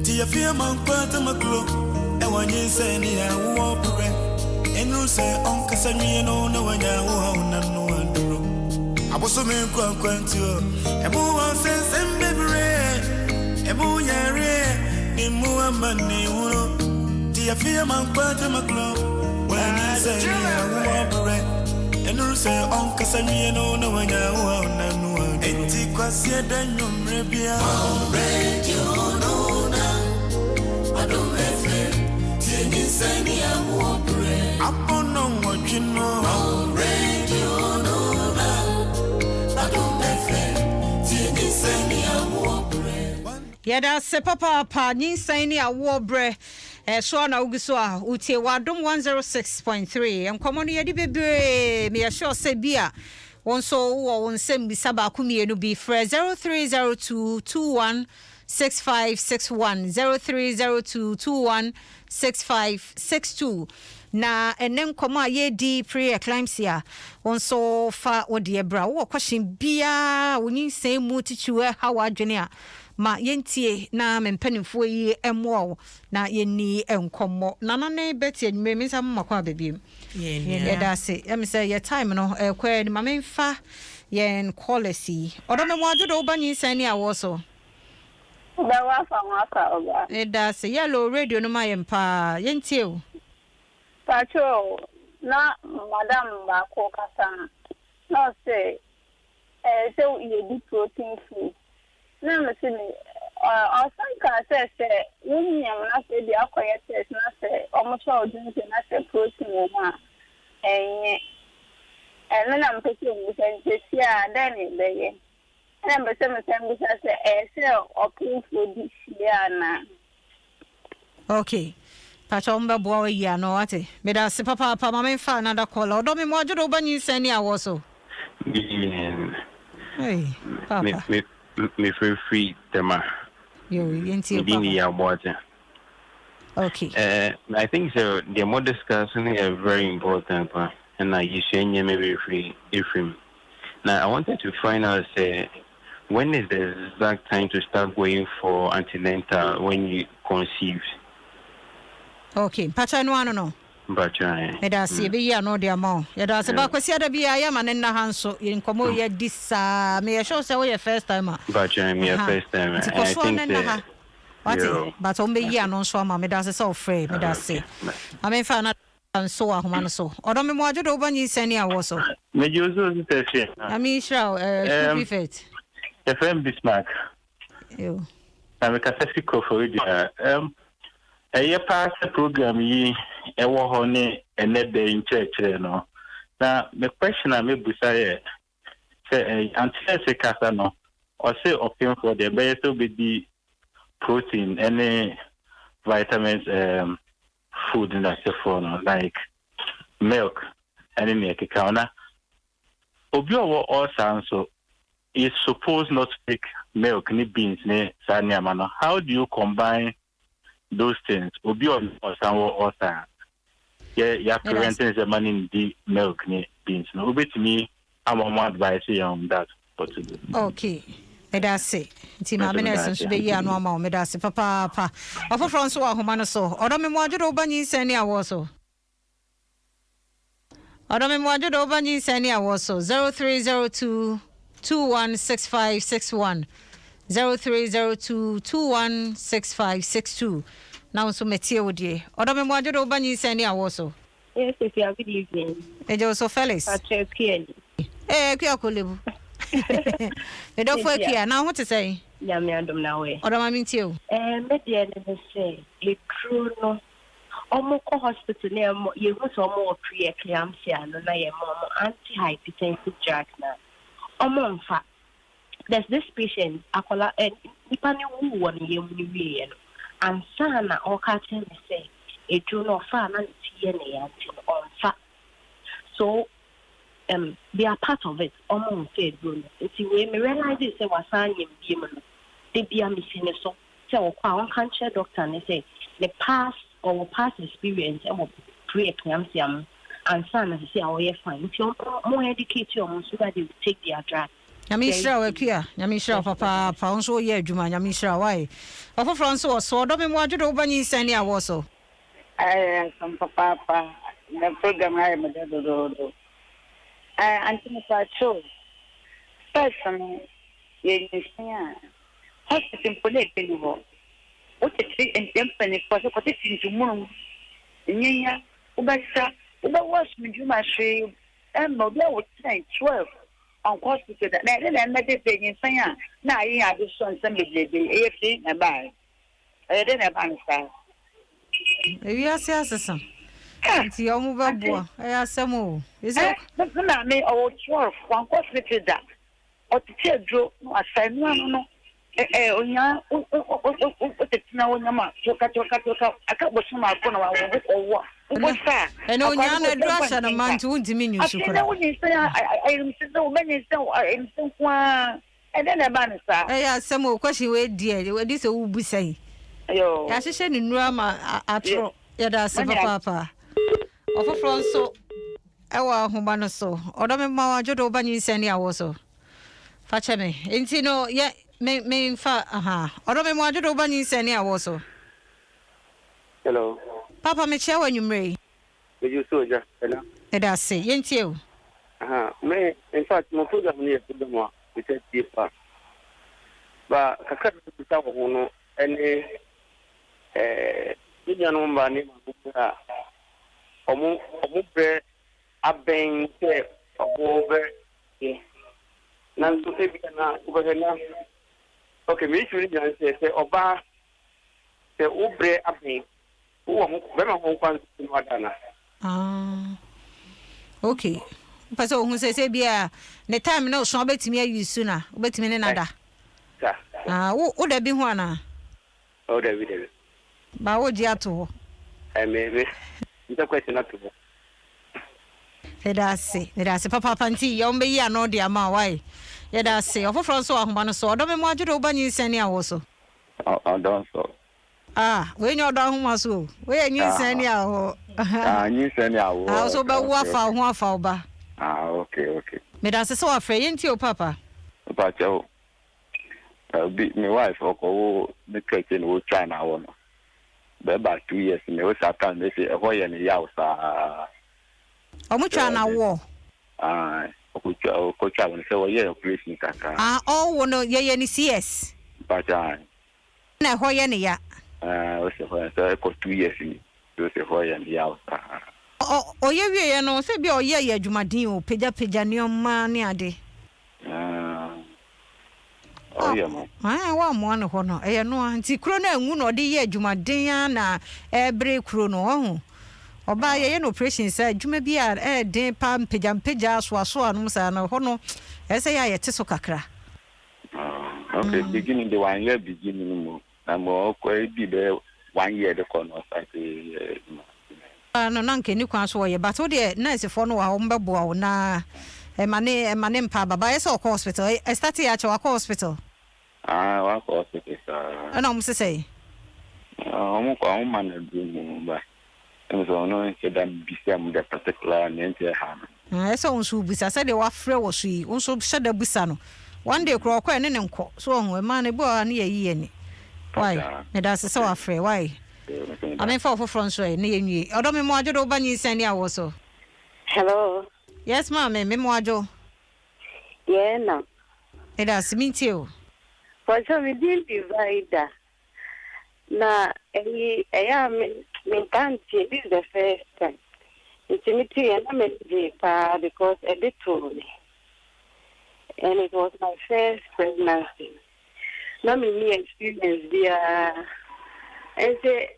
ti afia man kwata maklo e Nyinsen Ne Awoɔ pre enu se on kasanwie no na wanya wo na no anduro Abuso men kran kwantuo emu won sense pepere emu yare emu amane uno ti afia man kwata maklo Nyinsen Ne Awoɔ pre enu se on kasanwie no na wanya wo na no anduro enti kwasie da nwomre bia Radio no na Adom Nyinsen Ne Awoɔ pre apono nwotwino Radio no na Adom Nyinsen Ne Awoɔ pre Yada se papa Nyinsen Ne Awoɔ bre so na uguso a utie Adom 106.3 enkomo no yedi bebre me sure se bia won so wo won sem bisa ba ku mienu bi frɛ 0302216561 0302216562 na enen komo a yedi pre-eclampsia won so fa ode bra wo question bia Nyinsen mu tichiwe ha wadwene a ma yentie na mempanifo yi emwo na yenni enkomo nana ne beti enweme mi sam makwa babiem ye da se em say your time no kwa ni ma memfa yen policy odo me mwajo do ba Nyinsen Ne Awoɔ so da wa fa nwaka oga da se yellow radio no ma yempa yentie o pacho na madam ba ko kasa no say so you do protein food na me se ni ka say wunyam na say bi akoye test na say omo sha odun say na say protein wo ma enye na me se ni say sia da ni beye na me se say say open food this year na okay pacho mba bo ya no ate me da se papa ma me fa na da call odo me mwajo do ba Nyinsen Ne Awoɔ so Hey, Papa. me free tema. Yo, yenti Nyinsen Ne Awoɔ. Okay. I think so. The more discussing is very important, and you saying maybe free different. Now I wanted to find out when is the exact time to start going for antenatal when you conceive. Okay, pacha no. But Eda se be ya no de amount. Eda se ba kwesi ada bia ya ma ne na hanso yin komo ye disa me show say we first time. But me first time. I think what but on be ya no so ma me da se so free me da se. I mean fa na so ahoma no so. Odo me mo ajodo ba Nyinsen Ne Awoɔ so. Me juzo se I mean sure school prefect. FM Bismarck. Yo. I'm a Catholic for a past program ye a war in church. No. Now, the question I may be say, until say Casano, or say option for the best to be the protein, any vitamins, food in that phone, like milk, any milk counter. Obio also so is supposed not to take milk, ni beans, ni sanyamano. How do you combine those things? Obio also. Yeah, parenting is a man in the milk, ni beans. No, but me, I'm more advice on that. Okay. Medase. Ti ma menes so be ya no ma o medase papa. Ofo France wa homa no so. Odo me mo ajodo ba Nyinsen Ne Awoɔ so. Odo me mo ajodo ba Nyinsen Ne Awoɔ so. 0302 216561 0302 216562. Now so metie wodie. Odo me mo ajodo ba Nyinsen Ne Awoɔ so. Yes, if you have good evening. Ejo so Felix. Patrick. Kuya kolebu. Me do for kia na what to say? Ya me Adom na we. Odo ma mintie o. Me dey na say e true no. Omo ko hospital na ye hu so omo pre-eclampsia no na ye mo anti-hypertensive drug na. Omo nfa. There's this patient akola nipa ne wu won ye mu ni we no. Ansa na o ka tell me say e true no fa na tie na ya tin onfa. So they are part of it. Almost said, if we realize it, say was signing women, they be a missing so. So, one cancer doctor and they say the past experience and pre-eclampsia and son as say, oh, you're fine. If you're more educated, so that they will take their drug. Yamisha, we kia. Yamisha, papa, pounds or year, Juma, Yamisha, why? Of France or so, don't be more to open Nyinsen Ne Awoɔ so. I am papa, the program I am a Anthony Pacho. Person, hospital police anymore. What a tree and company for the quotation to moon. Nya, Ubasa, Uba was Majuma Shave, and Mobile would say 12 on hospital that night and let it be in Saya. Now, you have this son, some baby, AFC, and by. I didn't have answer. You are assassin. Ti o mu babo e asemo is it na me o 12 one hospital that o ti adro no asanu anu no onya o tetina onya ma toka aka bosu ma ko na wa wo wo sa e no onya na adro asha na man ti untimi nyusu kura na woni say I am say o many say I am say kwa e dey na ba ni sa e asemo question we die we di say wo bu sai yo ya hye ni nura ma atro ya da se papa of France so ewa homa no so odo me ma wajodo ba Nyinsen Ne Awoɔ so fa che me enti no ye me fa odo me ma wajodo ba Nyinsen Ne Awoɔ so. Hello Papa me che wa nwumre me you soja hello e da se yenti o me in fact mo program ne e mo it is deeper ba kaka ta wo no ene ni nyano mba ni ma omu bre aben ke omu bre nan so te bi na ko na okay me churi jan se oba se ubre aben wo mo be ma ho kwan no adana okay paso hu se bia ne time na so betimi ayusu na betimi ne nada wo da bi ho ana o da bi ba wo ji ato maybe the question not to Medase papa panti ya umbe ya no dia ma why. Yedase ofofro so ahoma no so odo me mo adwo ba Nyinsen Ne Awoɔ so. Don't so. We nyo do ahoma so. We Nyinsen Ne Awoɔ. Nyinsen Ne Awoɔ. So ba wo afa ho afa oba. Okay. Medase so afre yenti o papa. Papa chao. My wife oko the kitchen wo China one. Be about 2 years me we satan me say ho ye ne yaw sa. Omu China wo. Ko cha won say wo ye operation kaka. Oh no ye ni CS. Papa. Na ho ye ne ya. O se ho say ko 2 years ni. O se ho ye ne yaw sa. Oye wie no se bi oye ye adwumaden o peja ne oma ne ade. Wa mo no ho no e no anti kro na anwu no de ye adwumaden na ebre kro no ho. Oba ye no operation say adwuma bi a den pa peja so anum sa no ho no e say ya yete so kakra. Okay, beginning the 1 year beginning mo. Na mo ko bi be 1 year the corner site. No na nke ni kwan so ye but o de nurse for no wa ho mbebo na emane mpa baba ye so hospital e start ya che wa hospital. Wa hospital sa. Na mo se say. Mo ko mo man do mo ba. So no se dan bisa mo the particular nente ha. So unsu bisa se de wa frɛ wo so yi unsu hyɛ da bisa no. One day kro kwa ne nko so ho ma ne bo na ye yi ni. Why? Me da se wa frɛ why? Amen for front so ne ye nwie. Odo me mo adwo ba Nyinsen Ne Awoɔ so. Hello. Yes ma'am, me mo adwo. Yeah no. It does meet you. For so we didn't divide. Na me can't this is the first time. Intimity and I'm because a bit told me. And it was my first pregnancy. Now me experience there. And say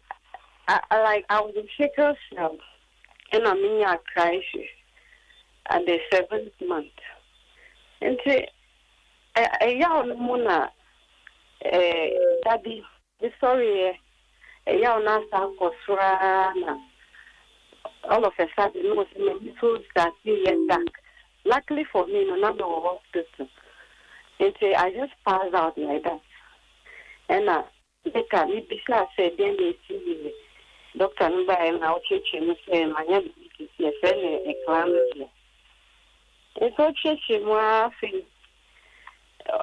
I was in shaker cell and I'm in a crisis at the 7th month. And say a young mona daddy sorry a young nasa kosrana all of a sudden it was so that dark. Luckily for me, no number of hospital. And say I just passed out like that. And they can be besides said then they see Dr. Nuba and our kitchen say my name is a clammy. It's all church more thing.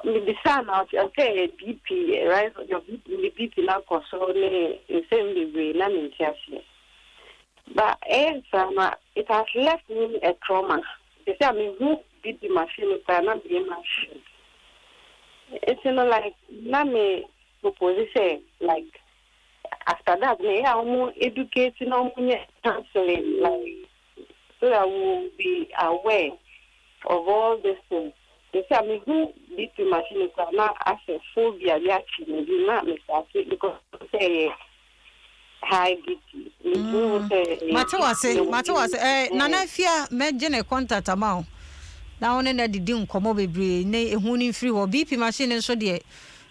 The son out okay BP right your BP now control the same way na me tiase. But it has left me a trauma. They say I mean who did the machine not be machine. It's like na me propose say like after that me I am educating on counseling like so I will be aware of all these things. They say I mean who did the machine not as a phobia reaction do not miss that because say high BP. Matawase nana fia meje ne contact amount na one na didi nkomo bebre ne ehu ni free ho BP machine nso de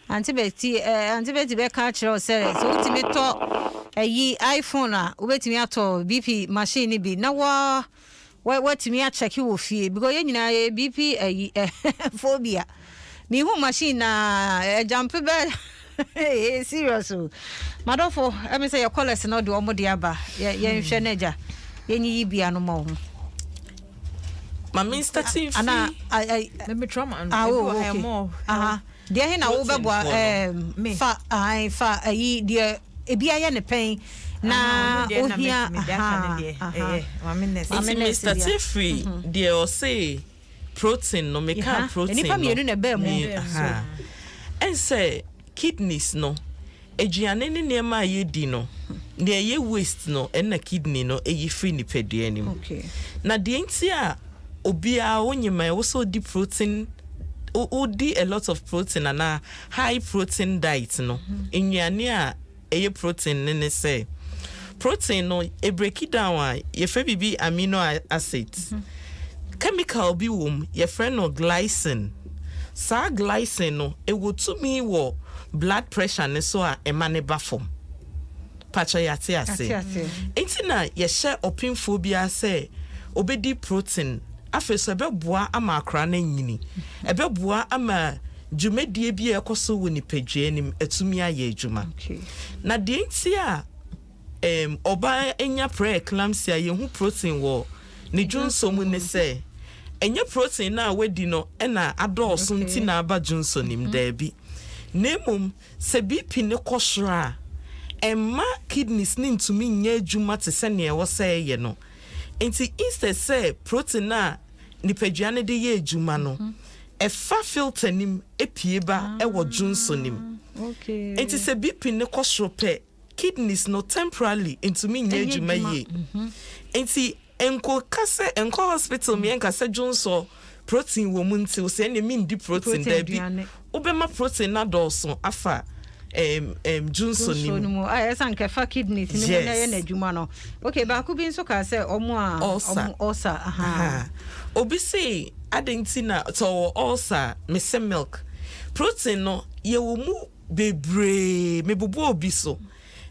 antibiotic be ka kire say so ultimi to yi iPhone a obetimi ato BP machine bi na watimi a check wo fie because ye nyina BP phobia mi hu machine na jump be serious madofo emi say your collect na do omode aba ye nhwe naja ye nyi bia no mo ho Mama Steve ana let me trauma and more dia he na wo bebo fa yi dia ebia ye ne pen na ohia Mr. Tiffy dia o say protein no make protein enipa mienu na ba mu and say kidneys no aduane ne nema ye di no na ye waste no na kidney no eyi free ni pedua nim okay na de nti a obia wonyima wo so di protein di a lot of protein and a high protein diet no enuane a eye protein ne say protein no e break it down a ye fa bibi amino acids chemical bi wom ye friend no glycine sa glycine no e wo to me wo blood pressure ne so a emane ba fom pacha yate ase entina ye share opinfo bia say obedi protein afi so beboa ama akra na nyini ebeboa ama dwumadie bi ekoso wo nipadua nim atumi aye adwuma na de nti a oba enya pre-eclampsia ye hu protein wo ne dwonso mu ne se enya protein na wedi no na adọọso nti na aba dwonso nim da bi nemum se BP ne kosra emma kidneys ne ntumi nya adwuma te se ne wo se ye no enti instead say protein na nipadua ne de ye adwuma no efa filter nim epie ba ewo dwonso nim enti se BP ne kosro pe kidneys no temporarily ntumi nya adwuma ye enti enko hospital mi enka se dwonso protein wo mu nti o se ne mi ndi protein da bi obema protein na dọọso afa dwonso ni mu esa nke fa kidneys ni mu na ye na adwuma no okay ba ku bi nso ka se omo ulcer aha obi say adentina to ulcer mese milk protein no ye wo mu bebre mebubu obi so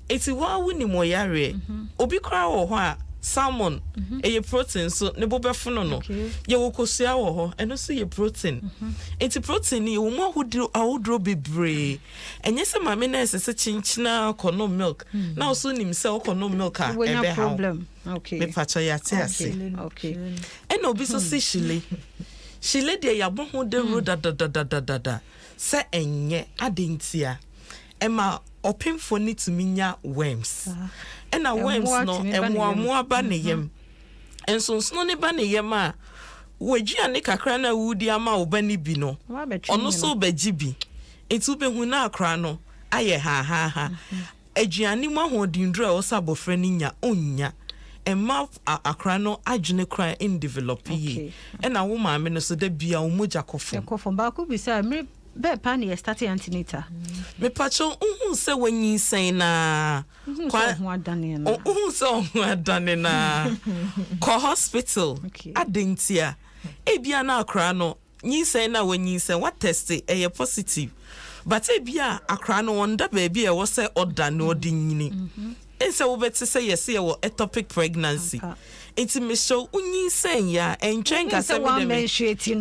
eti wa wuni mo yare obi kra wo ho a salmon eye protein so ne bobefono no ye wo kosua wo ho eno so ye protein enti protein ye wo mo ahudro bebre enye se mame na esese chinchina kono milk na also nim se kono milk a ebe ha problem me pacha ya te ase eno obi so si shile de ya bo ho de ro da se enye adentia ema opemfo ni to minya worms ena worms no emwamu aba ne yem ensonsono ne ba ne yem a wagua ne kakra na wudi ama oba ni bi no ono so baji bi etu be hu na akra no aye ha aduane mu ahodindro a osabofra ni nya onya emma akra no adwene kra in develop yi ena wo maame no so da bia wo moja kofo ba ku bi sa me be pa ne start antenatal me pacho se Nyinsen na kwa ho adane na se ho adane na ko hospital adentia ebia na akra no Nyinsen na Nyinsen what test e positive but ebia akra no wonder baby e wo se oda na odinyini ense wo beti say yes e wo ectopic pregnancy enti me show Nyinsen ya entwenka se me dem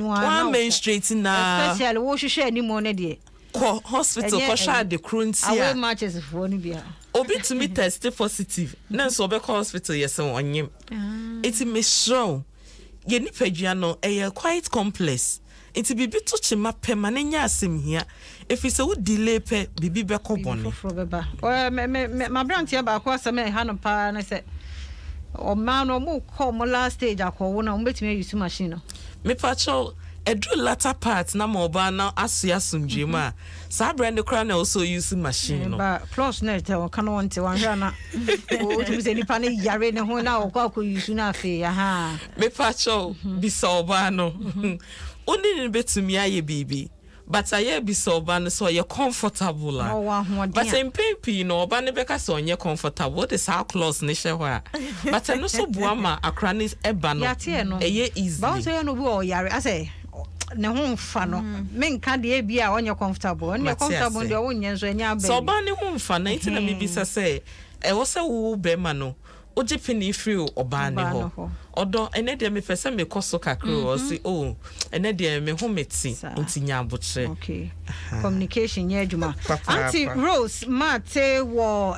one menstruate na especially wo hwehwe animo ne de ko hospital ko sha de kruntia away matches for ni bia obi to me test positive na so be ko hospital yes onyem enti me show ye nipadua no quite complex enti bibi to chima permanent asem hia if it's a delay pe bibi be ko boni my brand here ba ko asem e ha no pa na say o man o mu ko mo last stage akwo na o betime use machine no me pacho edru latter part na mo ba na asu asumdwe mu a sa brand kra na also use machine no ba plus net o kan wonte wan hwa na o tumi se nipa ne yare ne ho na o kwa ko use na afi aha me pacho bisa oba no oni ne betumi aye bibi but aye bisa oba no so ye comfortable but in papi no oba ne beka so ye comfortable the sa close ne hwe but no so buama akra ne eba no eye easy ba so ye no bi o yare ase ne ho mfa no menka de bia onye comfortable ne comfortable de wonye so enya ba so oba ne ho mfa na itina me bisa se e wo se wo be ma no oje pini free oba ne ho odo ene de me pese me koso kakro o si ene de me ho meti ntinya abotre okay communication ye adwuma anti Rose mate wo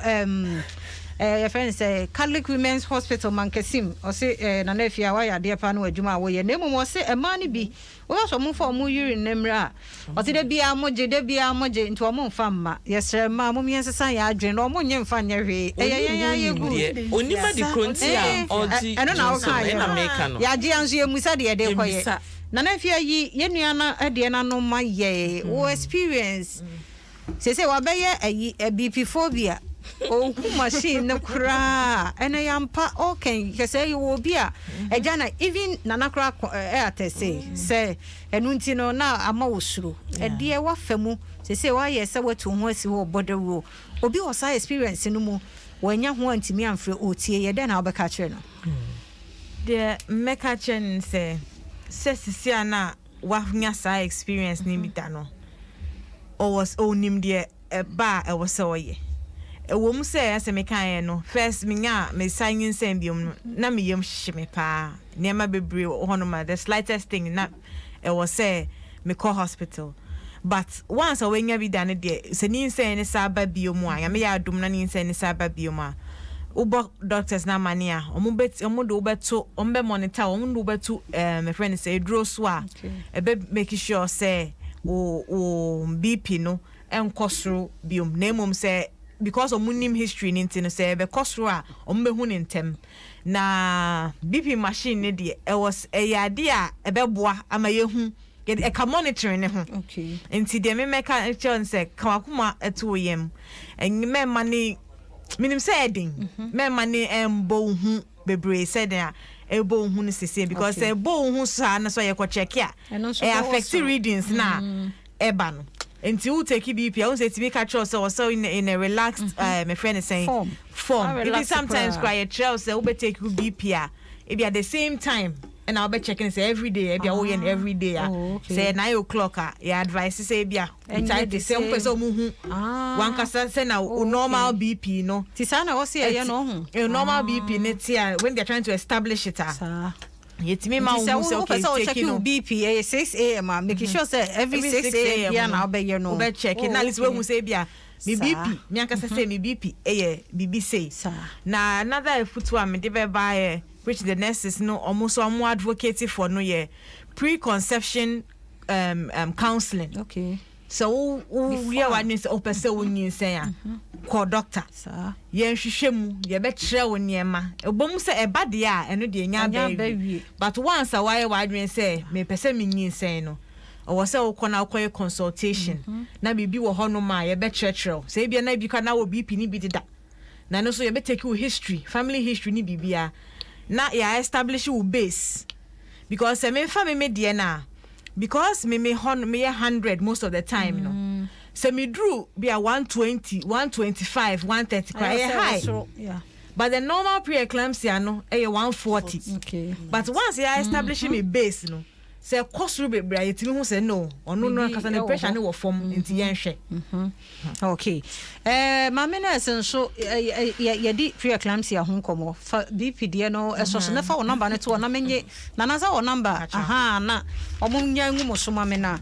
your friend say Catholic Women's Hospital Mankesim o say na na fia wa ya de pa no adwuma wo ye nemu mo say e ma ni bi wo so mo for mo urine nemra o se de bia moje nto mo mfa mma yesre ma mo miensesa ya adwen no mo nye mfa nye hwe ye gu onima di krontia oji eno na o ka ye na meka no ya ji anso ye musa de de koye na na fia yi ye nuana de na no ma ye wo experience se wa be ye BP phobia o machine no kra ena yampa okay kese you will be a ejana even nana kra say enu nti no na ama wosuro e de wa famu se wa ye se watu ho asi ho border ro obi o sa experience no mu wanya ho antimi amfre otie ye de na obeka kire no de meka chen se sisia na wa nya sa experience ni bita no o was onim de ba e was oye wo mu say ase me kan no first me nya me san Nyinsen biom na me yam hye me pa niema bebre honoma the slightest thing na it was say me call hospital but once I wenya bi dane de se Nyinsen ne saba biom a ya me ya adom na Nyinsen ne saba biom a ubo doctors na mania omo do beto ombe monitor omo do beto my friend say draw so a ebe make sure say o BP no enkosro biom na mum say because of munim history ninti say be kosro a ombe hu ntem na BP machine ne de it was a yade a ebe boa ama yehu e ka monitoring ne ho okay enti de me meka chon say kawakuma eto yem enyi me mani minim say edin me mani embo hu bebre said there ebo hu ne sese because ebo hu sa na so ye ko check ya e affect readings na eba no enti u take BP I won't say to be catch us so in a relaxed my friend is saying form even sometimes cry a trail say we take BP it be at the same time and I'll be checking say every day be every day say 9 o'clock ya advice say bia try the same person mu hu one kasa say na normal BP no ti sa na wo say ya no hu normal BP ne tia when they're trying to establish it yetimi ma wo say okay check you BP 6 a.m. making sure say every 6 a.m. ya na obey no we check na at least we say bia mi BP mi anka say mi BP BB say na another footwa me de be buy which the nurses no almost more advocating for no year preconception counseling okay so we are one is open so Nyinsen call doctor yen hwehwem ye be kire wo niema obom say e bade a eno de nya ba but once a why wadwen say me pese me Nyinsen no o say wo kona akoye consultation na bibi wo hono ma ye be kire say bia na bi ka na wo BP ni bi dida na no so ye be take you history family history ni bibia na ya establish your base because me fa me de na because me 100 most of the time no so me drew be a 120 125 130 quite high yeah but the normal preeclampsia no 140 okay but once you establish me base no say cost be bra yetimi hu say no ono no kasa na pressure ne wo form nti yenhwe okay mama na so ye di preeclampsia ho komo BP de no eso so na fa wo number ne to na menye na na sa wo number na omunya ngumo so mama na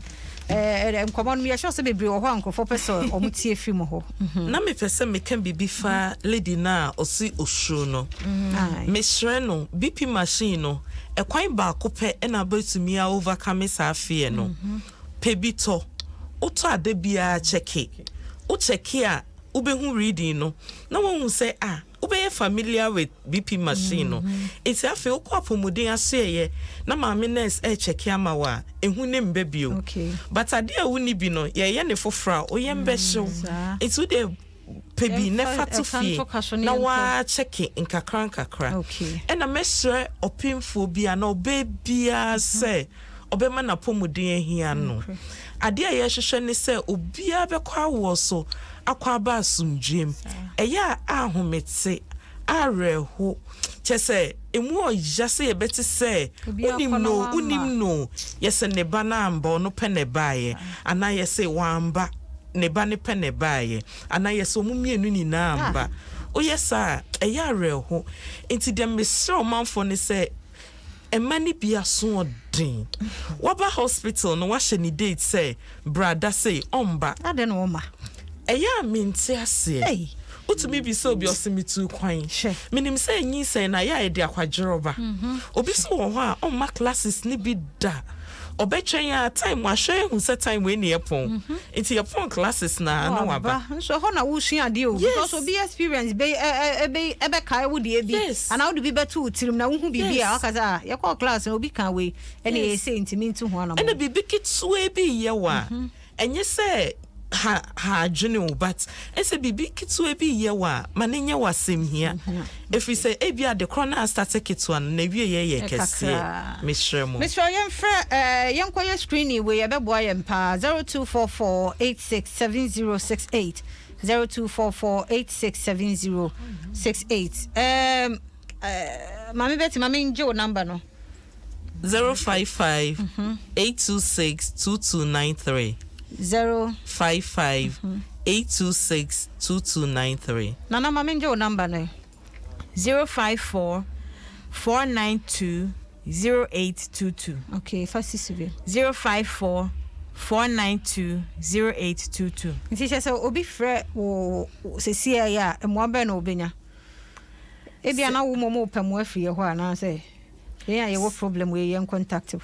nkomo no ye sure say bebre wo ho ankofo person omutie fi mo ho na me pese me kan bibi fa lady na osi osuro no me sure no BP machine no ekwan ba kope na betumi a overcome sa fear no pebito oto ade bia check o check a ubehu reading no na won say ubeye familiar with BP machine no it's afi okopomuden aseye na maame nurse check ama wa ehu ne mbebio okay but ade a woni bi no ye ne fofra oyembe hyew it's with the pebi nefa to fie na wa check nkakra okay and a mesre opimfo bia na obebia say obema na pomuden ahia no ade a ye hwehwe ne say obia bekwa wo so akwa ba asumdwem eya ahomete areho chese emu oyase ye beti say unim no yese ne ba na amba no pe ne baye ana yese wamba ne ba ne pe ne baye ana yese omumienu ni na amba oyesa eya areho enti dem mesre omanfo ne say emani bia so odin waba hospital no wa hye ni date say brother say omba ade no ma eya minti ase utumi bi so obi osimitu kwan minim say Nyinsen na ya ede akwajeroba obi so wo ho a on ma classes ni bi da obetwen ya time wa hwe hu say time we ne epon enti epon classes na na waba so ho na wo sua de o because obi experience be kai wo de bi ana wo de bi betu tirim na wo hu bibia akaza ye call class obi kan we ene say intimi ntu ho na ene bibi kitu e bi ye wa enye say ha junu but ese bibi kitu e bi ye wa manenya wasem hia if we say ebia the corner start kitu an na wie ye kese mishremo Mr. Yenkoye screening we ebeboa yempa 0244867068 0244867068 mami beti mami njo number no 055 826 2293 055 826-2293. Nana mama nje o number no 054 492 0822. Okay, fast civil 054 492 0822. nti che se obi frɛ wo sesia ya mo ba na obenya ebia na wo mo pam afie hɔ ana sɛ yeah you problem we yen contact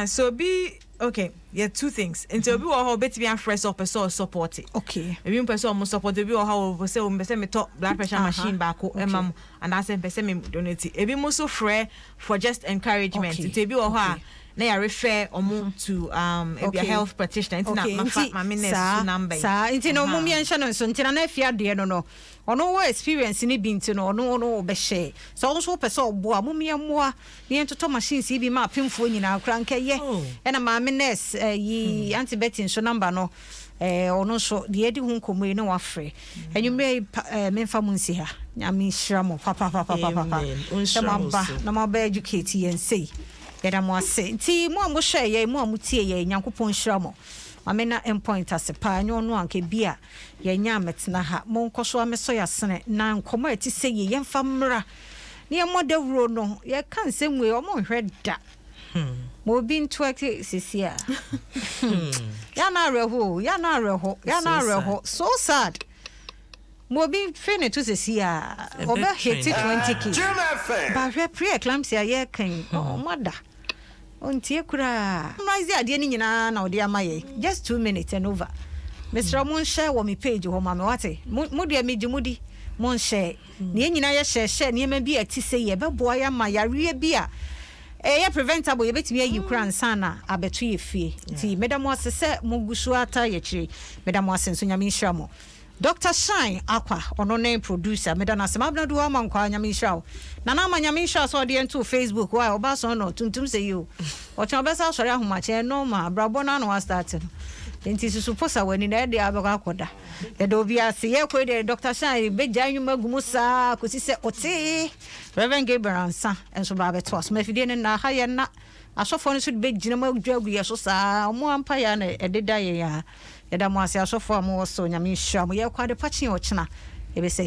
so be okay, yeah, two things. Until we will bet me and fresh up a source support it. Okay. Maybe person more support the will how say me talk blood pressure machine back and I say person me donate it. Ebi mo so free for just encouragement. Until we will ha na ya refer omo to a health practitioner. Until my minutes number. Sa until no mo mi answer no so until na afia de no. Ono wo experience ni bi nti no ono be share so also person obo amomia moa ye ntoto machine si bi ma pemfo nyina akra nka ye e na ma nurse yi antibiotic so number no ono so de edi hu nkomo yi na wafre enwumre memfa mu nsi ha nyame hira mo papa na ma ba educate ye nsei ye da mo ase nti mo amo hwe ye mo amutie ye nyankopon hira mo amena endpoint asepa nyo no anke bia ye nya metna ha mo nkoso ameso yasene na nkomo ati se ye yemfa mra ne modewuro no ye kan semwe o mo hweda mo bi nto ake sisia ya na reho so sad mo bi fene to sisia oba heti 20k ba hwe pre-eclampsia ye kan o mother ontie kura noise ade ni nyina na ode amaye just 2 minutes and over Mr. Mon share wo me page ho ma me wate mudi mudi mon share ne nyina ye share ne ma bi ati se ye beboa ya ma yare bi a ye preventable ye betimi ayi kura nsana abeto ye fie nti medamo asese mugusu ata ye kire medamo asenso nyame nhira mo Dr. Shine Aqua ono ne producer medana se mabna duwa mankwa nyame nhira na na ma nyame nhira so de ento Facebook wa oba so no tuntum se you o cha besa sori ahoma che no ma brabo na no start no nti susu posa wani na de abaka akoda e do bia se ye ko de Dr. Shine beja nwuma gumusa kosi se ote Reverend Gabriel Ansa enso ba beto so mafide ne na ha ye na asofo no so bejina ma dwagu ye so sa omo ampa ya na ededa ye ya yada mo ase asofo amu so nyame hwa mo ye kwade pachi o chena ebe se